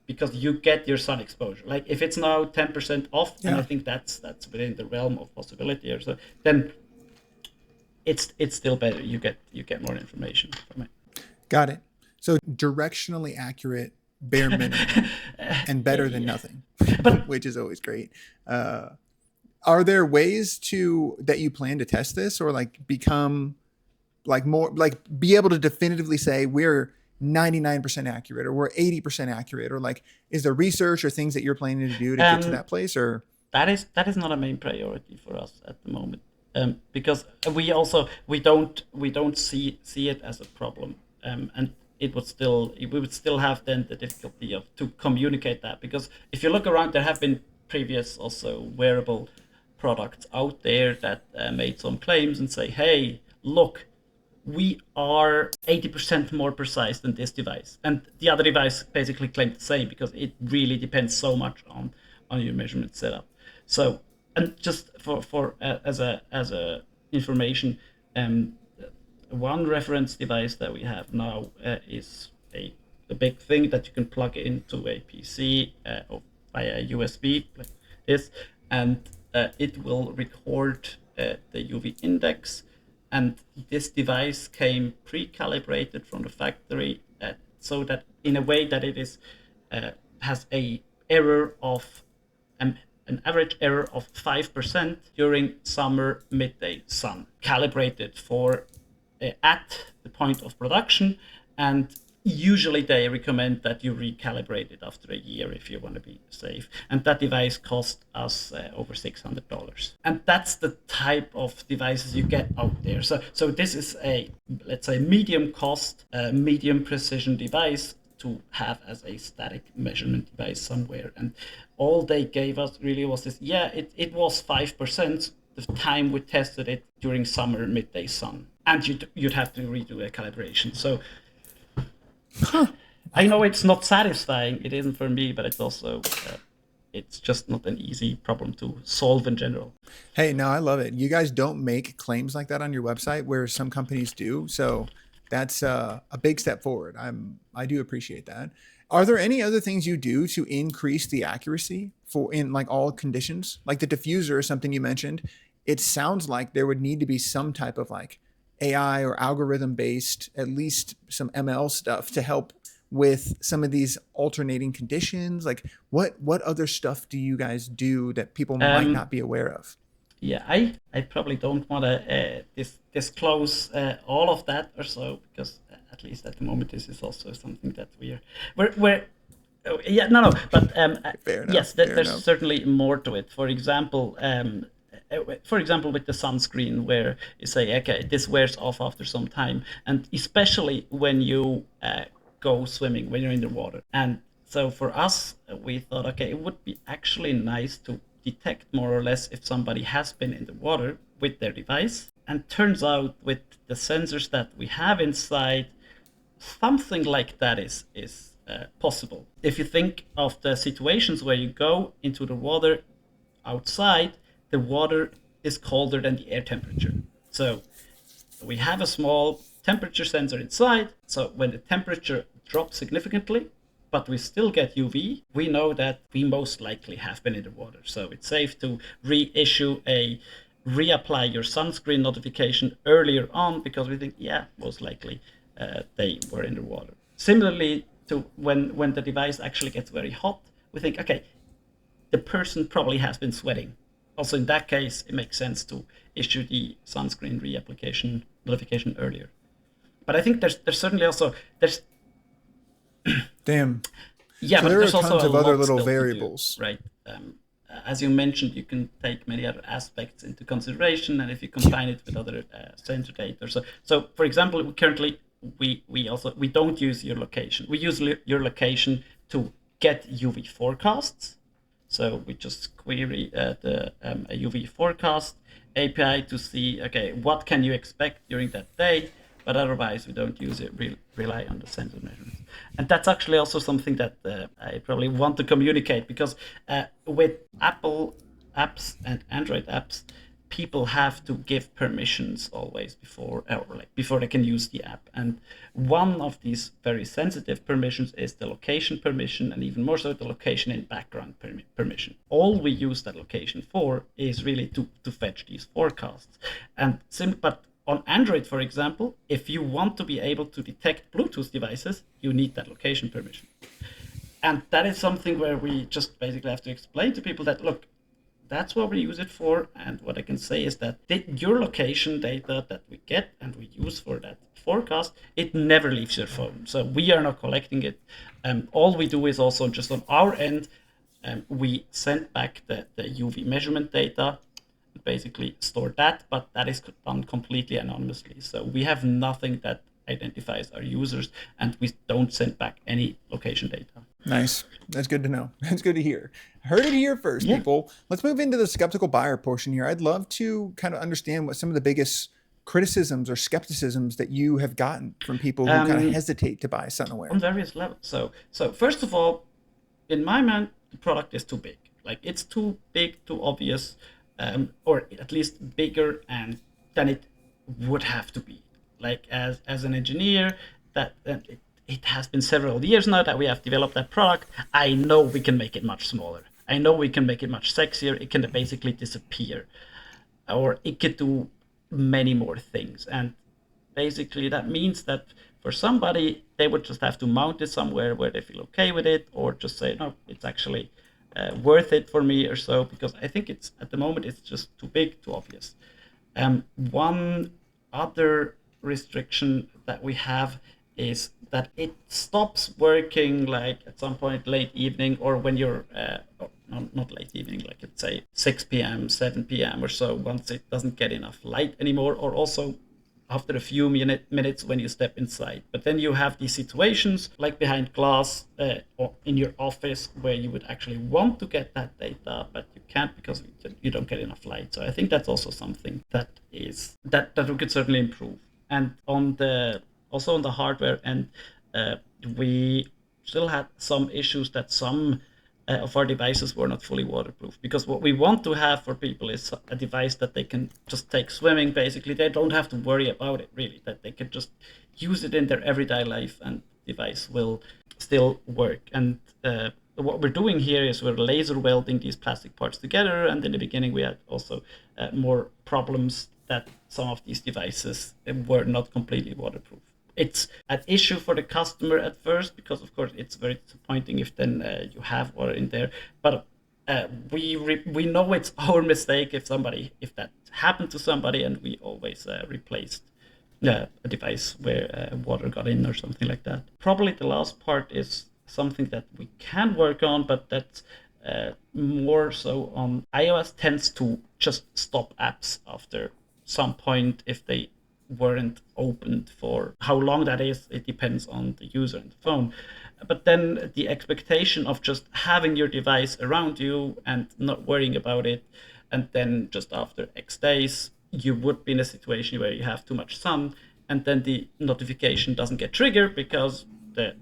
because you get your sun exposure. Like if it's now 10% off, and I think that's within the realm of possibility or so, then it's still better. You get more information from it. Got it. So directionally accurate, bare minimum, and better than nothing, which is always great. Are there ways that you plan to test this, or like become like more, like be able to definitively say we're 99% accurate, or we're 80% accurate, or like, is there research or things that you're planning to do to get to that place? Or that is not a main priority for us at the moment, because we don't see it as a problem, and we would still have then the difficulty to communicate that, because if you look around, there have been previous also wearable products out there that made some claims and say, hey, look, we are 80% more precise than this device. And the other device basically claimed the same, because it really depends so much on your measurement setup. So, and just for as a information, one reference device that we have now is a big thing that you can plug into a PC or via USB like this, and it will record the UV index. And this device came pre-calibrated from the factory, so that in a way that it is has a error of an average error of 5% during summer midday sun, calibrated for at the point of production. And usually they recommend that you recalibrate it after a year if you want to be safe. And that device cost us over $600. And that's the type of devices you get out there. So this is a, let's say, medium cost, medium precision device to have as a static measurement device somewhere. And all they gave us really was this, it was 5% the time we tested it during summer midday sun. And you'd have to redo a calibration. So I know it's not satisfying. It isn't for me, but it's also it's just not an easy problem to solve in general. Hey, no, I love it. You guys don't make claims like that on your website, where some companies do. So that's a big step forward. I do appreciate that. Are there any other things you do to increase the accuracy in like all conditions? Like the diffuser is something you mentioned. It sounds like there would need to be some type of like AI or algorithm based, at least some ML stuff to help with some of these alternating conditions. Like what other stuff do you guys do that people might not be aware of? Yeah, I probably don't want to disclose all of that or so, because at least at the moment this is also something that we're but Fair enough, yes, there's certainly more to it. For example, for example, with the sunscreen, where you say, okay, this wears off after some time, and especially when you go swimming, when you're in the water. And so for us, we thought, okay, it would be actually nice to detect more or less if somebody has been in the water with their device. And turns out with the sensors that we have inside, something like that is possible. If you think of the situations where you go into the water outside, the water is colder than the air temperature. So we have a small temperature sensor inside. So when the temperature drops significantly, but we still get UV, we know that we most likely have been in the water. So it's safe to reapply your sunscreen notification earlier on, because we think, yeah, most likely they were in the water. Similarly to when the device actually gets very hot, we think, okay, the person probably has been sweating. Also in that case, it makes sense to issue the sunscreen reapplication notification earlier. But I think there's certainly also Damn. Yeah, so but there there's are also tons a of other lot little still to do, variables, right? As you mentioned, you can take many other aspects into consideration, and if you combine it with other sensor data. So for example, we don't use your location. We use your location to get UV forecasts. So we just query the UV forecast API to see, okay, what can you expect during that day? But otherwise, we don't use it, rely on the sensor measurements. And that's actually also something that I probably want to communicate, because with Apple apps and Android apps, people have to give permissions always before they can use the app. And one of these very sensitive permissions is the location permission, and even more so the location in background permission. All we use that location for is really to fetch these forecasts. But on Android, for example, if you want to be able to detect Bluetooth devices, you need that location permission. And that is something where we just basically have to explain to people that, look, that's what we use it for. And what I can say is that your location data that we get and we use for that forecast, it never leaves your phone. So we are not collecting it. All we do is also just on our end, we send back the UV measurement data, basically store that, but that is done completely anonymously. So we have nothing that identifies our users, and we don't send back any location data. Nice. That's good to know. That's good to hear. Heard it here first, people. Let's move into the skeptical buyer portion here. I'd love to kind of understand what some of the biggest criticisms or skepticisms that you have gotten from people who kind of hesitate to buy SunAware. On various levels. So first of all, in my mind, the product is too big. Like, it's too big, too obvious, or at least bigger than it would have to be. Like, as an engineer, it has been several years now that we have developed that product. I know we can make it much smaller. I know we can make it much sexier. It can basically disappear, or it could do many more things. And basically that means that for somebody, they would just have to mount it somewhere where they feel okay with it, or just say, no, it's actually worth it for me or so, because I think at the moment it's just too big, too obvious. One other restriction that we have is that it stops working like at some point late evening, or when you're not late evening, like let's say 6 p.m., 7 p.m. or so, once it doesn't get enough light anymore, or also after a few minutes when you step inside. But then you have these situations like behind glass or in your office where you would actually want to get that data, but you can't because you don't get enough light. So I think that's also something that we could certainly improve. And on the hardware end, we still had some issues that some of our devices were not fully waterproof, because what we want to have for people is a device that they can just take swimming. Basically, they don't have to worry about it, really, that they can just use it in their everyday life and the device will still work. And what we're doing here is we're laser welding these plastic parts together, and in the beginning we had also more problems that some of these devices were not completely waterproof. It's an issue for the customer at first, because of course it's very disappointing if then you have water in there. But we know it's our mistake if that happened to somebody, and we always replaced a device where water got in or something like that. Probably the last part is something that we can work on, but that's More so on iOS tends to just stop apps after some point if they weren't opened. For how long that is, it depends on the user and the phone. But then the expectation of just having your device around you and not worrying about it, and then just after X days, you would be in a situation where you have too much sun, and then the notification doesn't get triggered because the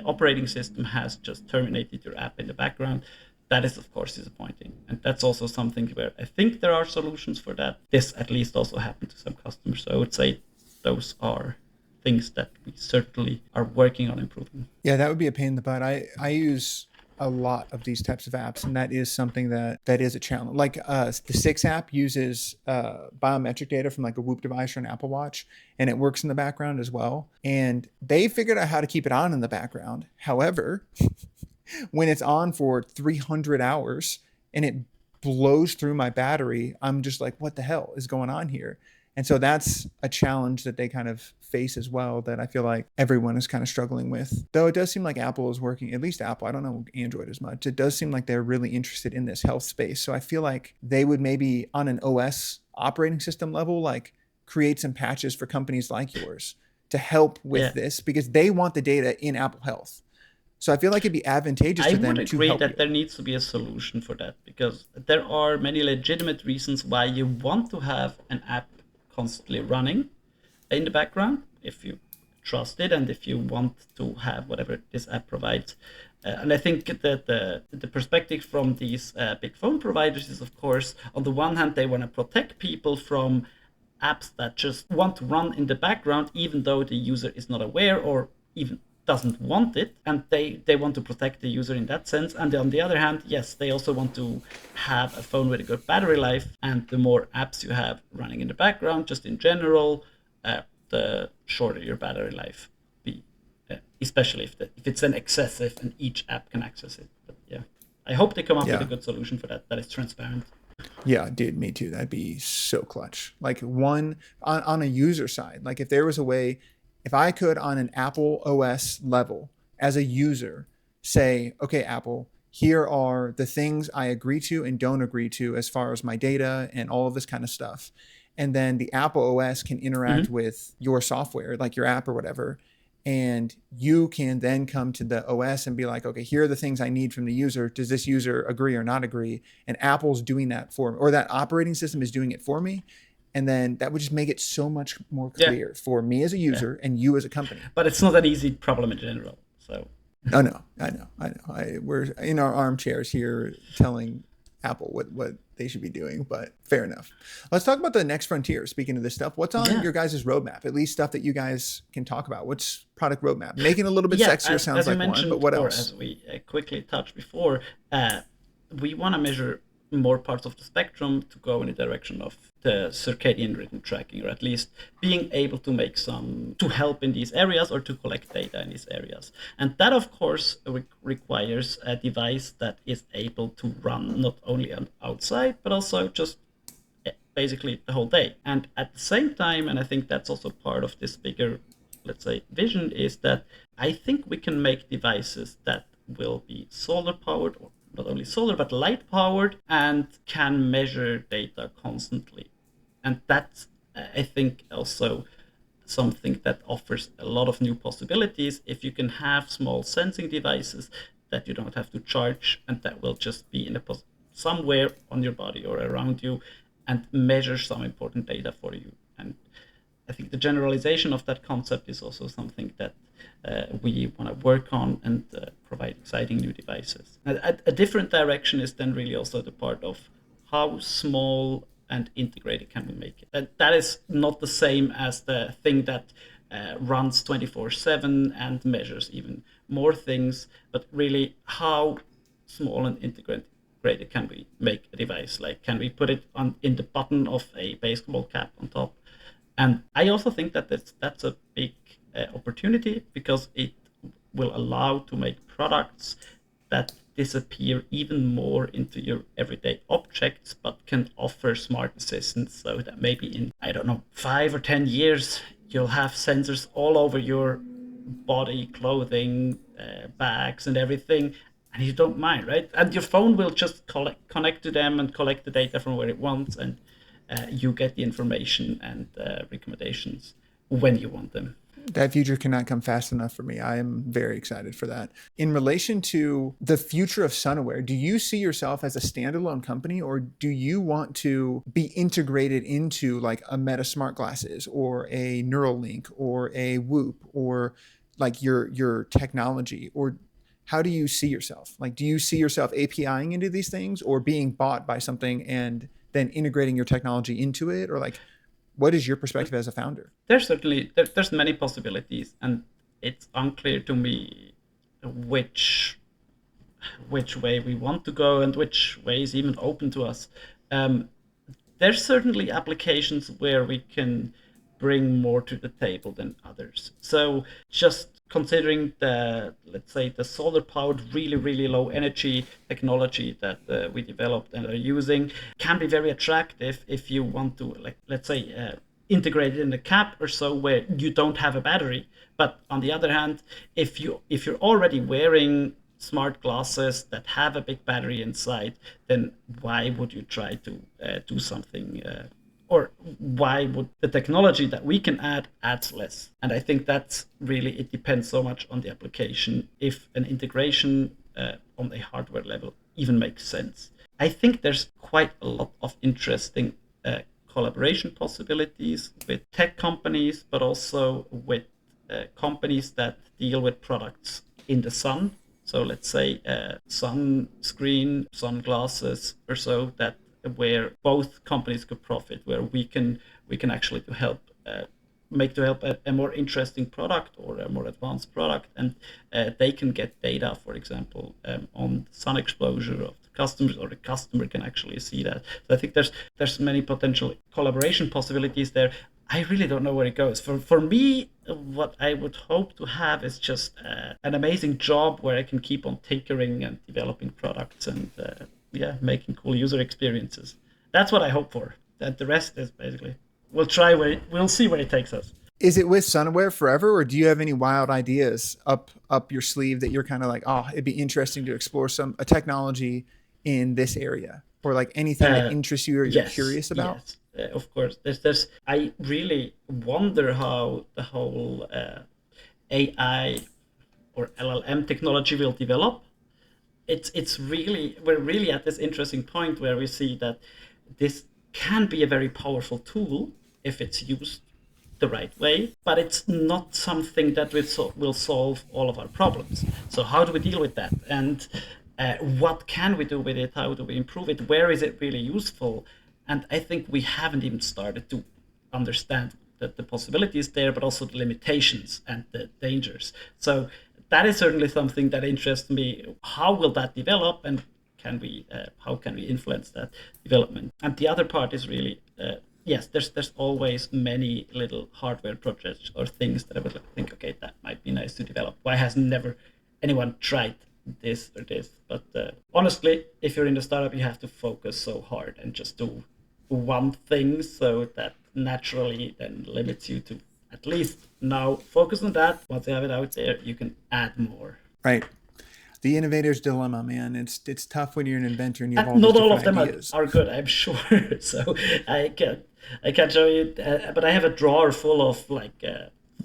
operating system has just terminated your app in the background. That is, of course, disappointing. And that's also something where I think there are solutions for that. This at least also happened to some customers. So I would say those are things that we certainly are working on improving. Yeah, that would be a pain in the butt. I use a lot of these types of apps, and that is something that is a challenge. Like the 6 app uses biometric data from like a Whoop device or an Apple Watch, and it works in the background as well. And they figured out how to keep it on in the background. However, when it's on for 300 hours and it blows through my battery, I'm just like, what the hell is going on here? And so that's a challenge that they kind of face as well, that I feel like everyone is kind of struggling with. Though it does seem like Apple is working, at least Apple, I don't know Android as much. It does seem like they're really interested in this health space. So I feel like they would maybe on an OS operating system level, like create some patches for companies like yours to help with this, because they want the data in Apple Health. So I feel like it'd be advantageous to them to help you. I would agree that there needs to be a solution for that, because there are many legitimate reasons why you want to have an app constantly running in the background if you trust it and if you want to have whatever this app provides. And I think that the perspective from these big phone providers is, of course, on the one hand, they want to protect people from apps that just want to run in the background, even though the user is not aware or even doesn't want it, and they want to protect the user in that sense. And on the other hand, yes, they also want to have a phone with a good battery life, and the more apps you have running in the background, just in general, the shorter your battery life be, especially if it's an excessive and each app can access it. But yeah, I hope they come up with a good solution for that is transparent. Yeah, dude, me too. That'd be so clutch. Like one on a user side, like if there was a way, if I could on an Apple OS level as a user say, okay, Apple, here are the things I agree to and don't agree to as far as my data and all of this kind of stuff. And then the Apple OS can interact with your software, like your app or whatever. And you can then come to the OS and be like, okay, here are the things I need from the user. Does this user agree or not agree? And Apple's doing that for me, or that operating system is doing it for me. And then that would just make it so much more clear for me as a user and you as a company. But it's not an easy problem in general. So. Oh, no, I know. We're in our armchairs here telling Apple what they should be doing, but fair enough. Let's talk about the next frontier. Speaking of this stuff, what's on your guys' roadmap? At least stuff that you guys can talk about. What's product roadmap? Making it a little bit sexier sounds like one, but what else? As we quickly touched before, we want to measure more parts of the spectrum to go in the direction of the circadian rhythm tracking, or at least being able to make to help in these areas or to collect data in these areas. And that, of course, requires a device that is able to run not only outside, but also just basically the whole day. And at the same time, and I think that's also part of this bigger, let's say, vision, is that I think we can make devices that will be solar powered, or not only solar, but light powered, and can measure data constantly. And that's, I think, also something that offers a lot of new possibilities. If you can have small sensing devices that you don't have to charge, and that will just be in somewhere on your body or around you and measure some important data for you. And I think the generalization of that concept is also something that we want to work on and provide exciting new devices. A different direction is then really also the part of how small and integrated can we make it. And that is not the same as the thing that runs 24/7 and measures even more things, but really how small and integrated can we make a device? Like, can we put it in the button of a baseball cap on top? And I also think that that's a big opportunity, because it will allow to make products that disappear even more into your everyday objects, but can offer smart assistants, so that maybe in, 5 or 10 years, you'll have sensors all over your body, clothing, bags and everything, and you don't mind, right? And your phone will just connect to them and collect the data from where it wants, and you get the information and recommendations when you want them. That future cannot come fast enough for me. I am very excited for that. In relation to the future of Sunaware, do you see yourself as a standalone company, or do you want to be integrated into like a Meta smart glasses or a Neuralink or a Whoop or like your technology? Or how do you see yourself? Like, do you see yourself APIing into these things or being bought by something and then integrating your technology into it? Or like, what is your perspective as a founder? There's many possibilities, and it's unclear to me which which way we want to go and which way is even open to us. Um, there's certainly applications where we can bring more to the table than others. So just considering the, let's say, the solar powered, really low energy technology that we developed and are using can be very attractive if you want to, like, let's say, integrate it in a cap or so where you don't have a battery. But on the other hand, if you're already wearing smart glasses that have a big battery inside, then why would you try to do something? Or why would the technology that we can adds less? And I think that's really, it depends so much on the application if an integration on a hardware level even makes sense. I think there's quite a lot of interesting collaboration possibilities with tech companies, but also with companies that deal with products in the sun. So let's say sunscreen, sunglasses, or so, that where both companies could profit, where we can actually to help a more interesting product or a more advanced product, and they can get data, for example, on sun exposure of the customers, or the customer can actually see that. So I think there's many potential collaboration possibilities there. I really don't know where it goes. For me, what I would hope to have is just an amazing job where I can keep on tinkering and developing products and making cool user experiences. That's what I hope for. That the rest is basically we'll see where it takes us. Is it with Sunaware forever, or do you have any wild ideas up your sleeve that you're kind of like, oh, it'd be interesting to explore a technology in this area, or like anything that interests you or you're curious about? Yes, of course. There's. I really wonder how the whole AI or LLM technology will develop. We're really at this interesting point where we see that this can be a very powerful tool if it's used the right way, but it's not something that will solve all of our problems. So how do we deal with that? And what can we do with it? How do we improve it? Where is it really useful? And I think we haven't even started to understand that the possibilities there, but also the limitations and the dangers. So that is certainly something that interests me. How will that develop, and how can we influence that development? And the other part is really yes, there's always many little hardware projects or things that I would think, okay, that might be nice to develop. Why has never anyone tried this or this? But honestly, if you're in the startup, you have to focus so hard and just do one thing, so that naturally then limits you to at least now focus on that. Once you have it out there, you can add more. Right. The innovator's dilemma, man. It's tough when you're an inventor and you have all not these all of them ideas. are good, I'm sure. So I can show you, but I have a drawer full of like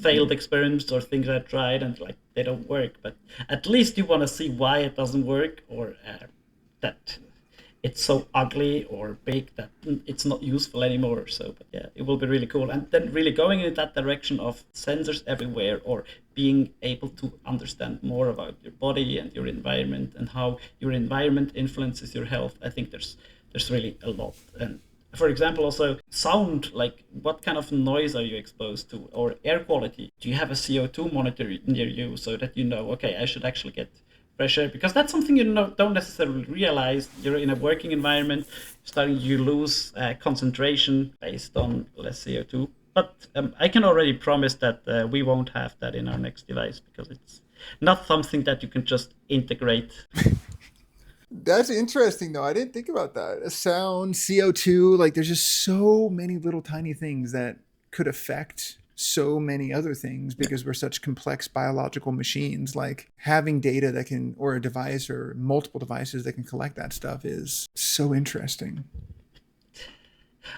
failed experiments or things I tried and like they don't work. But at least you want to see why it doesn't work, or that it's so ugly or big that it's not useful anymore. So, but yeah, it will be really cool. And then really going in that direction of sensors everywhere, or being able to understand more about your body and your environment and how your environment influences your health. I think there's really a lot. And for example, also sound, like what kind of noise are you exposed to, or air quality? Do you have a CO2 monitor near you so that you know, okay, I should actually get fresh air? Because that's something don't necessarily realize. You're in a working environment, you lose concentration based on less CO2. But I can already promise that we won't have that in our next device, because it's not something that you can just integrate. That's interesting, though. I didn't think about that. A sound, CO2, like there's just so many little tiny things that could affect so many other things because we're such complex biological machines. Like having data that can, or a device or multiple devices that can collect that stuff is so interesting.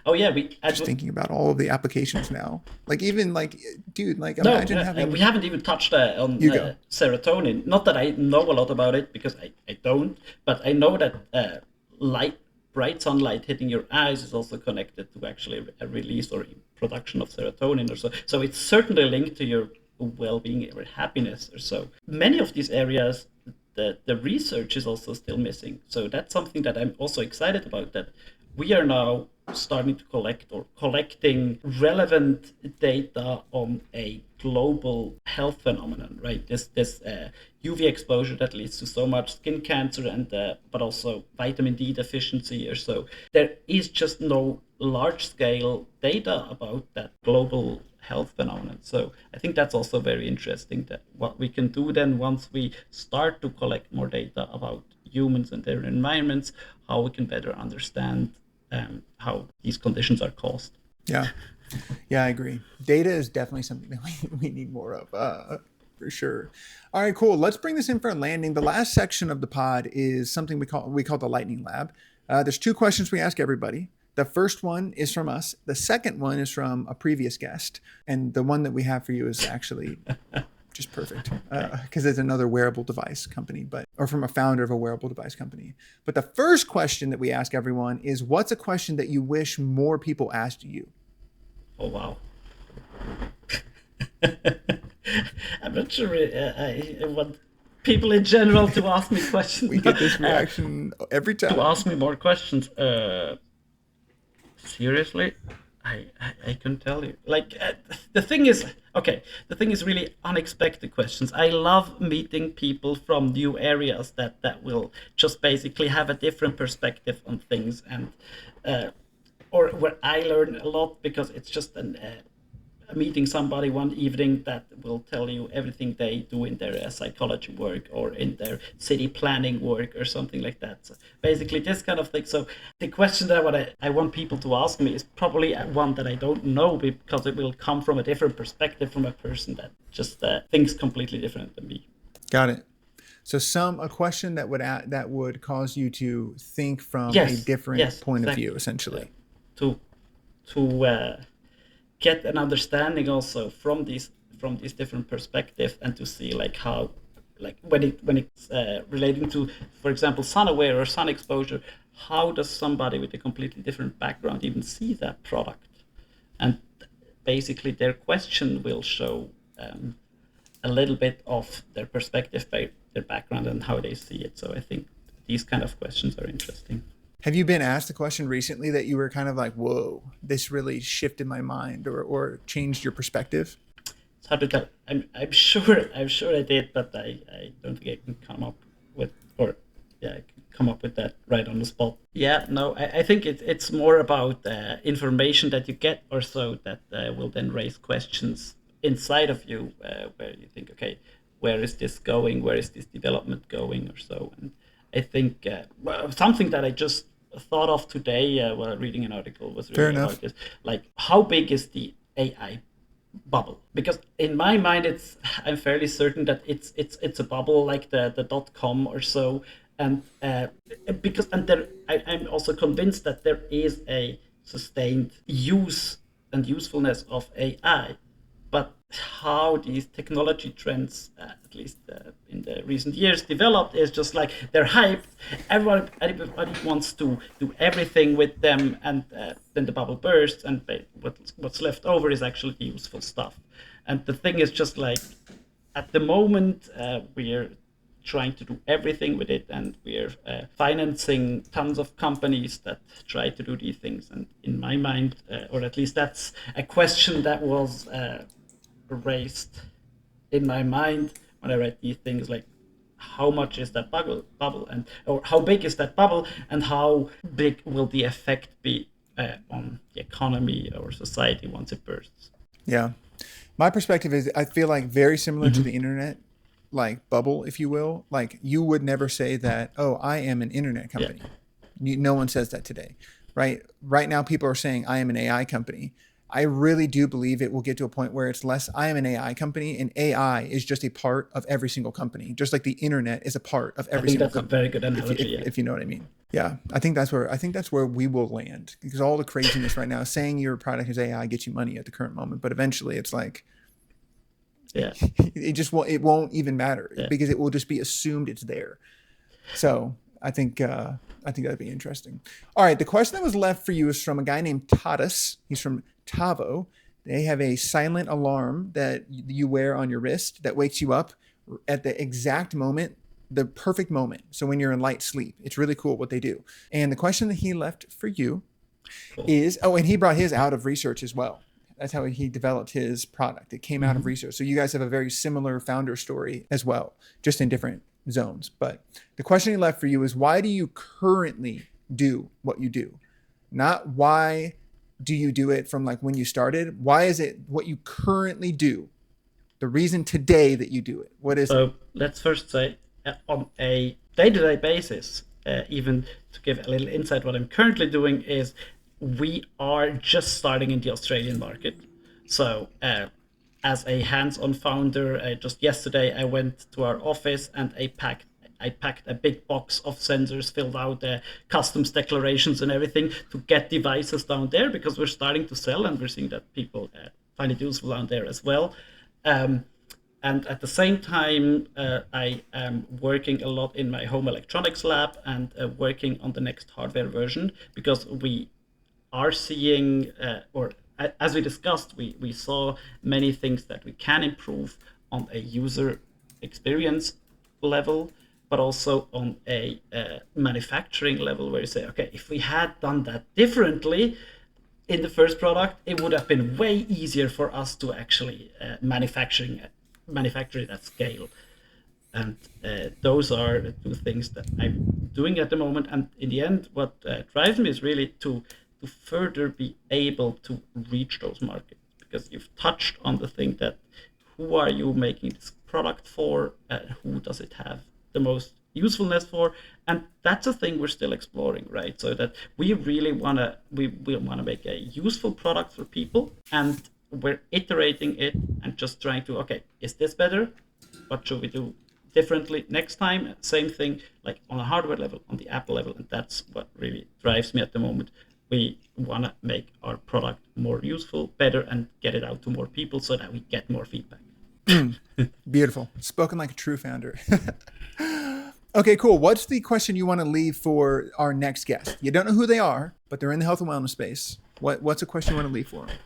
Oh yeah, Just thinking about all of the applications now. Like even like, dude, like no, imagine having. we haven't even touched on You go. serotonin. Not that I know a lot about it because I don't, but I know that light, bright sunlight hitting your eyes is also connected to actually a release or production of serotonin or so. So it's certainly linked to your well-being or happiness or so. Many of these areas, the research is also still missing. So that's something that I'm also excited about, that we are now starting to collect or collecting relevant data on a global health phenomenon, right? This UV exposure that leads to so much skin cancer and but also vitamin D deficiency or so. There is just no large scale data about that global health phenomenon. So I think that's also very interesting, that what we can do then once we start to collect more data about humans and their environments, how we can better understand how these conditions are caused. Yeah. Yeah, I agree. Data is definitely something that we need more of, for sure. All right, cool. Let's bring this in for a landing. The last section of the pod is something we call the lightning lab. There's 2 questions we ask everybody. The first one is from us. The second one is from a previous guest. And the one that we have for you is actually just perfect because it's another wearable device company, or from a founder of a wearable device company. But the first question that we ask everyone is, what's a question that you wish more people asked you? Oh, wow. I'm not sure I want people in general to ask me questions. We get this reaction every time. To ask me more questions. Seriously? I can tell you. Like, the thing is really unexpected questions. I love meeting people from new areas that will just basically have a different perspective on things, and or where I learn a lot because it's just meeting somebody one evening that will tell you everything they do in their psychology work or in their city planning work or something like that. So basically this kind of thing. So the question that I want people to ask me is probably one that I don't know, because it will come from a different perspective from a person that just thinks completely different than me. Got it. So a question that would cause you to think from a different point of view, essentially. To get an understanding also from these different perspectives, and to see like how, like when it's relating to, for example, sun aware or sun exposure, how does somebody with a completely different background even see that product? And basically their question will show a little bit of their perspective, their background, and how they see it. So I think these kind of questions are interesting. Have you been asked a question recently that you were kind of like, whoa, this really shifted my mind, or changed your perspective? It's hard to tell. I'm sure I did, but I don't think I can come up with that right on the spot. Yeah, no, I think it's more about information that you get or so that will then raise questions inside of you, where you think, okay, where is this going? Where is this development going or so? And I think something that I just thought of today while reading an article was really about this. Like, how big is the AI bubble? Because in my mind, I'm fairly certain that it's a bubble like the .com or so. And I'm also convinced that there is a sustained use and usefulness of AI. But how these technology trends, at least in the recent years, developed is just like they're hyped. Everybody wants to do everything with them, and then the bubble bursts, and what's left over is actually the useful stuff. And the thing is just like, at the moment, we're trying to do everything with it, and we're financing tons of companies that try to do these things. And in my mind, or at least that's a question that was raised in my mind when I read these things, like how much is that bubble, and or how big is that bubble, and how big will the effect be on the economy or society once it bursts? Yeah, my perspective is, I feel like very similar to the internet, like bubble, if you will. Like, you would never say that, oh, I am an internet company. No one says that today, right? Right now people are saying I am an AI company. I really do believe it will get to a point where it's less, I am an AI company, and AI is just a part of every single company, just like the internet is a part of every single company. I think that's a very good analogy. If you know what I mean. Yeah, I think that's where we will land, because all the craziness right now, saying your product is AI gets you money at the current moment, but eventually it's like, yeah, it won't even matter, because it will just be assumed it's there. So I think that'd be interesting. All right, the question that was left for you is from a guy named Tadas. He's from Tavo. They have a silent alarm that you wear on your wrist that wakes you up at the exact moment, the perfect moment. So when you're in light sleep, it's really cool what they do. And the question that he left for you is, and he brought his out of research as well. That's how he developed his product. It came out of research. So you guys have a very similar founder story as well, just in different zones. But the question he left for you is, why do you currently do what you do? Not why do you do it from like when you started? Why is it what you currently do? The reason today that you do it. What is it? So let's first say on a day-to-day basis, even to give a little insight, what I'm currently doing is we are just starting in the Australian market. So as a hands-on founder, just yesterday I went to our office and I packed a big box of sensors, filled out customs declarations and everything to get devices down there, because we're starting to sell and we're seeing that people find it useful down there as well. And at the same time, I am working a lot in my home electronics lab and working on the next hardware version, because we are seeing, or as we discussed, we saw many things that we can improve on a user experience level, but also on a manufacturing level, where you say, okay, if we had done that differently in the first product, it would have been way easier for us to actually manufacture it at scale. And those are the two things that I'm doing at the moment. And in the end, what drives me is really to further be able to reach those markets, because you've touched on the thing that who are you making this product for, who does it have the most usefulness for, and that's a thing we're still exploring, right? So that we really want to make a useful product for people, and we're iterating it and just trying to, okay, is this better? What should we do differently next time? Same thing, like on a hardware level, on the Apple level, and that's what really drives me at the moment. We want to make our product more useful, better, and get it out to more people so that we get more feedback. Beautiful. Spoken like a true founder. Okay, cool. What's the question you want to leave for our next guest? You don't know who they are, but they're in the health and wellness space. What's a question you want to leave for them?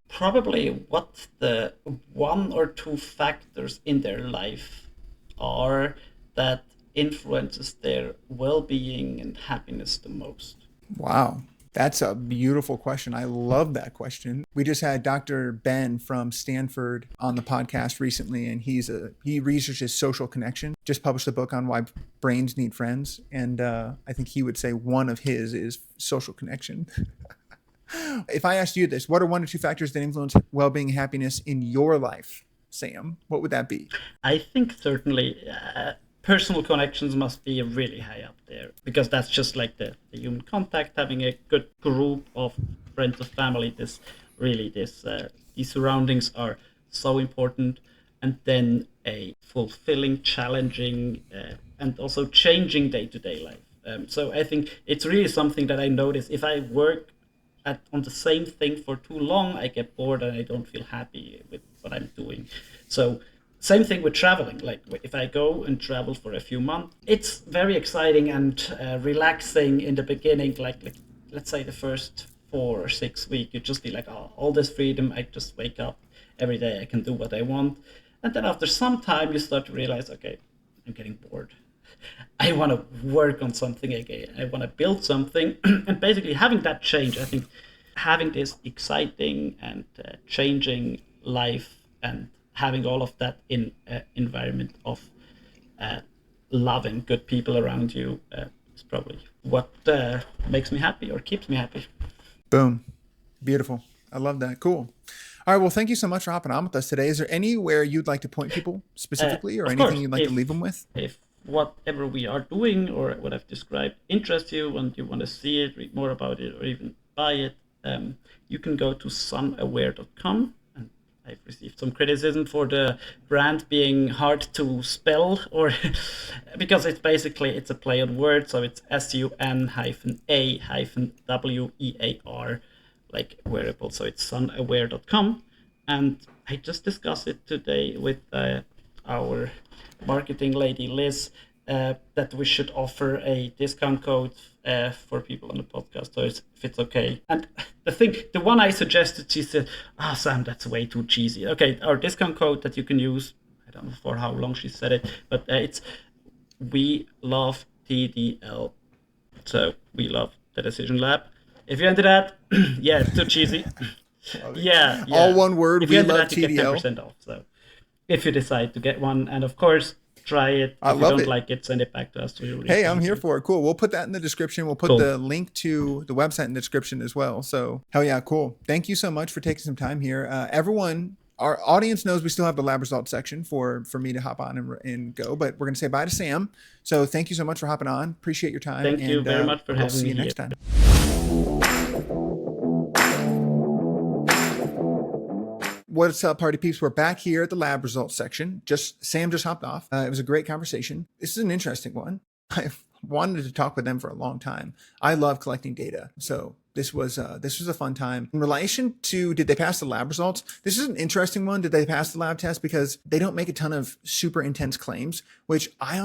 Probably what the one or two factors in their life are that influences their well-being and happiness the most. Wow. That's a beautiful question. I love that question. We just had Dr. Ben from Stanford on the podcast recently, and he researches social connection, just published a book on why brains need friends. And I think he would say one of his is social connection. If I asked you this, what are one or two factors that influence well-being and happiness in your life, Sam? What would that be? I think certainly personal connections must be really high up there, because that's just like the human contact, having a good group of friends or family. These surroundings are so important. And then a fulfilling, challenging, and also changing day-to-day life. So I think it's really something that I notice. If I work on the same thing for too long, I get bored and I don't feel happy with what I'm doing. So same thing with traveling. Like if I go and travel for a few months, it's very exciting and relaxing in the beginning. Like let's say the first 4 or 6 weeks, you just be like, oh, all this freedom. I just wake up every day. I can do what I want. And then after some time, you start to realize, okay, I'm getting bored. I want to work on something again. I want to build something. And basically having that change, I think having this exciting and changing life and having all of that in an environment of loving good people around you is probably what makes me happy or keeps me happy. Boom. Beautiful. I love that. Cool. All right. Well, thank you so much for hopping on with us today. Is there anywhere you'd like to point people specifically or anything you'd like to leave them with? If whatever we are doing or what I've described interests you and you want to see it, read more about it, or even buy it, you can go to sunaware.com. And I've received some criticism for the brand being hard to spell, or because it's a play on words, so it's SUN-A-WEAR, like wearable. So it's sunaware.com. And I just discussed it today with our marketing lady Liz, that we should offer a discount code for people on the podcast, so if it's okay. And the one I suggested, she said, Sam, that's way too cheesy. Okay, our discount code that you can use, I don't know for how long she said it, but it's We Love TDL. So we love the Decision Lab. If you enter that, yeah, it's too cheesy. Yeah. All one word. If We you enter love that, you TDL. get 10% off. So if you decide to get one, and of course, try it. I if love you don't it. like it, send it back to us. Hey, I'm here for it. Cool. We'll put that in the description. We'll put the link to the website in the description as well. So hell yeah, cool. Thank you so much for taking some time here. Everyone, our audience knows we still have the lab results section for me to hop on and go, but we're going to say bye to Sam. So thank you so much for hopping on. Appreciate your time. Thank you very much for having me. See you next time. What's up, party peeps? We're back here at the lab results section. Sam just hopped off. It was a great conversation. This is an interesting one. I've wanted to talk with them for a long time. I love collecting data. So this was a fun time. In relation to, did they pass the lab results? This is an interesting one. Did they pass the lab test? Because they don't make a ton of super intense claims, which I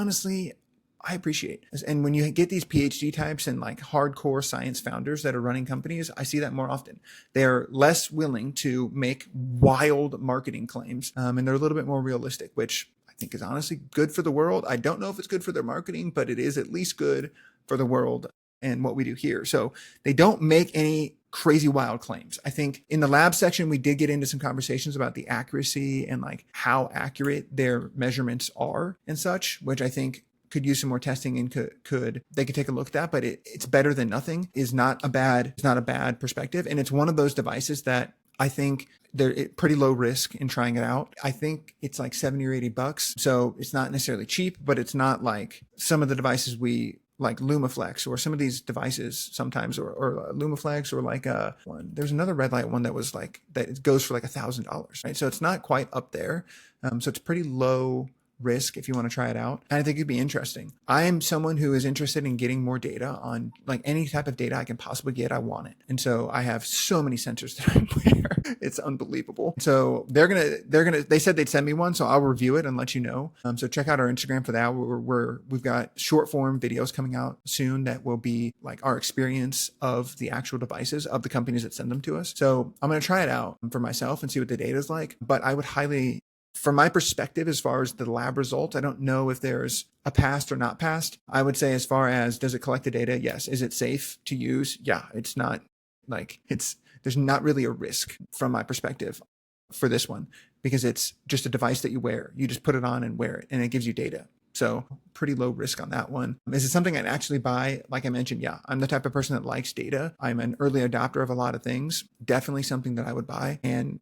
appreciate. And when you get these PhD types and like hardcore science founders that are running companies, I see that more often. They're less willing to make wild marketing claims, and they're a little bit more realistic, which I think is honestly good for the world. I don't know if it's good for their marketing, but it is at least good for the world and what we do here. So they don't make any crazy wild claims. I think in the lab section, we did get into some conversations about the accuracy and like how accurate their measurements are and such, which I think could use some more testing and could take a look at that, but it's better than nothing is not a bad perspective. And it's one of those devices that I think they're pretty low risk in trying it out. I think it's like $70 or $80. So it's not necessarily cheap, but it's not like some of the devices we like Lumaflex or some of these devices sometimes, or Lumaflex, or like there's another red light one that was like, that it goes for like $1,000, right? So it's not quite up there. So it's pretty low risk if you want to try it out. And I think it'd be interesting. I am someone who is interested in getting more data on like any type of data I can possibly get. I want it. And so I have so many sensors that I wear. It's unbelievable. So they said they'd send me one, so I'll review it and let you know. So check out our Instagram for that. We've got short form videos coming out soon that will be like our experience of the actual devices of the companies that send them to us. So I'm going to try it out for myself and see what the data is like. But I would highly, from my perspective, as far as the lab results, I don't know if there's a passed or not passed. I would say as far as does it collect the data? Yes. Is it safe to use? Yeah. It's not like there's not really a risk from my perspective for this one, because it's just a device that you wear. You just put it on and wear it and it gives you data. So pretty low risk on that one. Is it something I'd actually buy? Like I mentioned, yeah, I'm the type of person that likes data. I'm an early adopter of a lot of things. Definitely something that I would buy and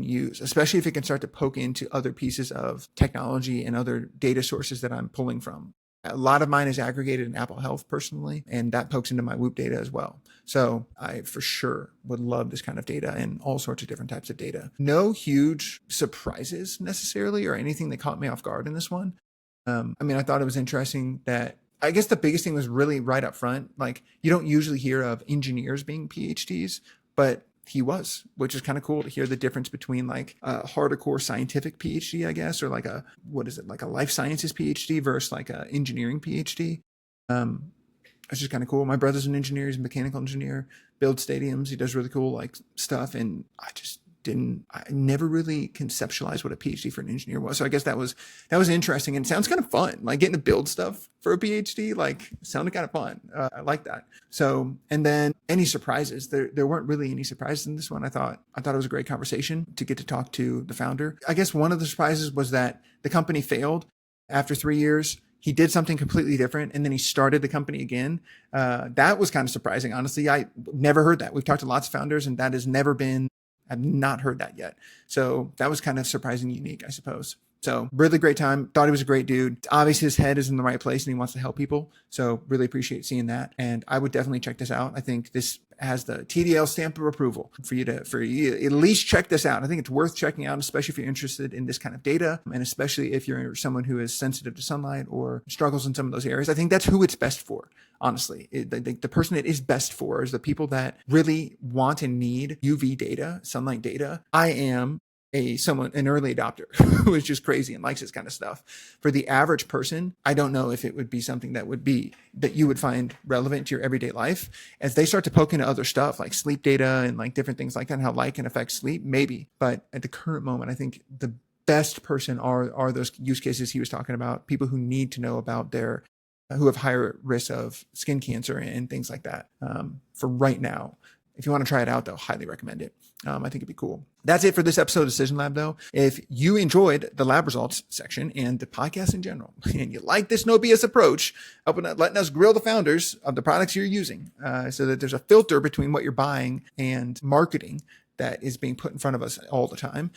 use, especially if it can start to poke into other pieces of technology and other data sources that I'm pulling from. A lot of mine is aggregated in Apple Health personally, and that pokes into my Whoop data as well. So I for sure would love this kind of data and all sorts of different types of data. No huge surprises necessarily or anything that caught me off guard in this one. I thought it was interesting that I guess the biggest thing was really right up front. Like you don't usually hear of engineers being PhDs, but he was, which is kind of cool to hear the difference between like a hardcore scientific PhD, I guess, or like like a life sciences PhD versus like a engineering PhD. It's just kind of cool. My brother's an engineer. He's a mechanical engineer, builds stadiums. He does really cool like stuff. And I never really conceptualized what a PhD for an engineer was. So I guess that was interesting and sounds kind of fun. Like getting to build stuff for a PhD, like sounded kind of fun. I like that. So, and then any surprises, there weren't really any surprises in this one. I thought it was a great conversation to get to talk to the founder. I guess one of the surprises was that the company failed after 3 years. He did something completely different and then he started the company again. That was kind of surprising. Honestly, I never heard that. We've talked to lots of founders and that has never been, I've not heard that yet. So that was kind of surprising and unique, I suppose. So really great time. Thought he was a great dude. Obviously his head is in the right place and he wants to help people. So really appreciate seeing that. And I would definitely check this out. I think this has the TDL stamp of approval for you to at least check this out. I think it's worth checking out, especially if you're interested in this kind of data, and especially if you're someone who is sensitive to sunlight or struggles in some of those areas. I think that's who it's best for. Honestly, the person it is best for is the people that really want and need UV data, sunlight data. I am an early adopter who is just crazy and likes this kind of stuff. For the average person, I don't know if it would be something that you would find relevant to your everyday life. As they start to poke into other stuff like sleep data and like different things like that, and how light can affect sleep, maybe. But at the current moment, I think the best person are those use cases he was talking about, people who need to know about who have higher risk of skin cancer and things like that. For right now, if you want to try it out, though, highly recommend it. I think it'd be cool. That's it for this episode of Decision Lab, though. If you enjoyed the lab results section and the podcast in general, and you like this no BS approach, letting us grill the founders of the products you're using, so that there's a filter between what you're buying and marketing that is being put in front of us all the time,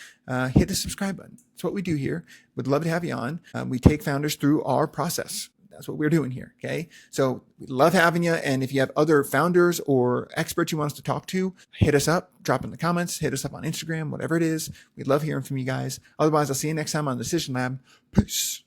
hit the subscribe button. It's what we do here. We'd love to have you on. We take founders through our process. That's what we're doing here. Okay. So we love having you. And if you have other founders or experts you want us to talk to, hit us up, drop in the comments, hit us up on Instagram, whatever it is. We'd love hearing from you guys. Otherwise, I'll see you next time on Decision Lab. Peace.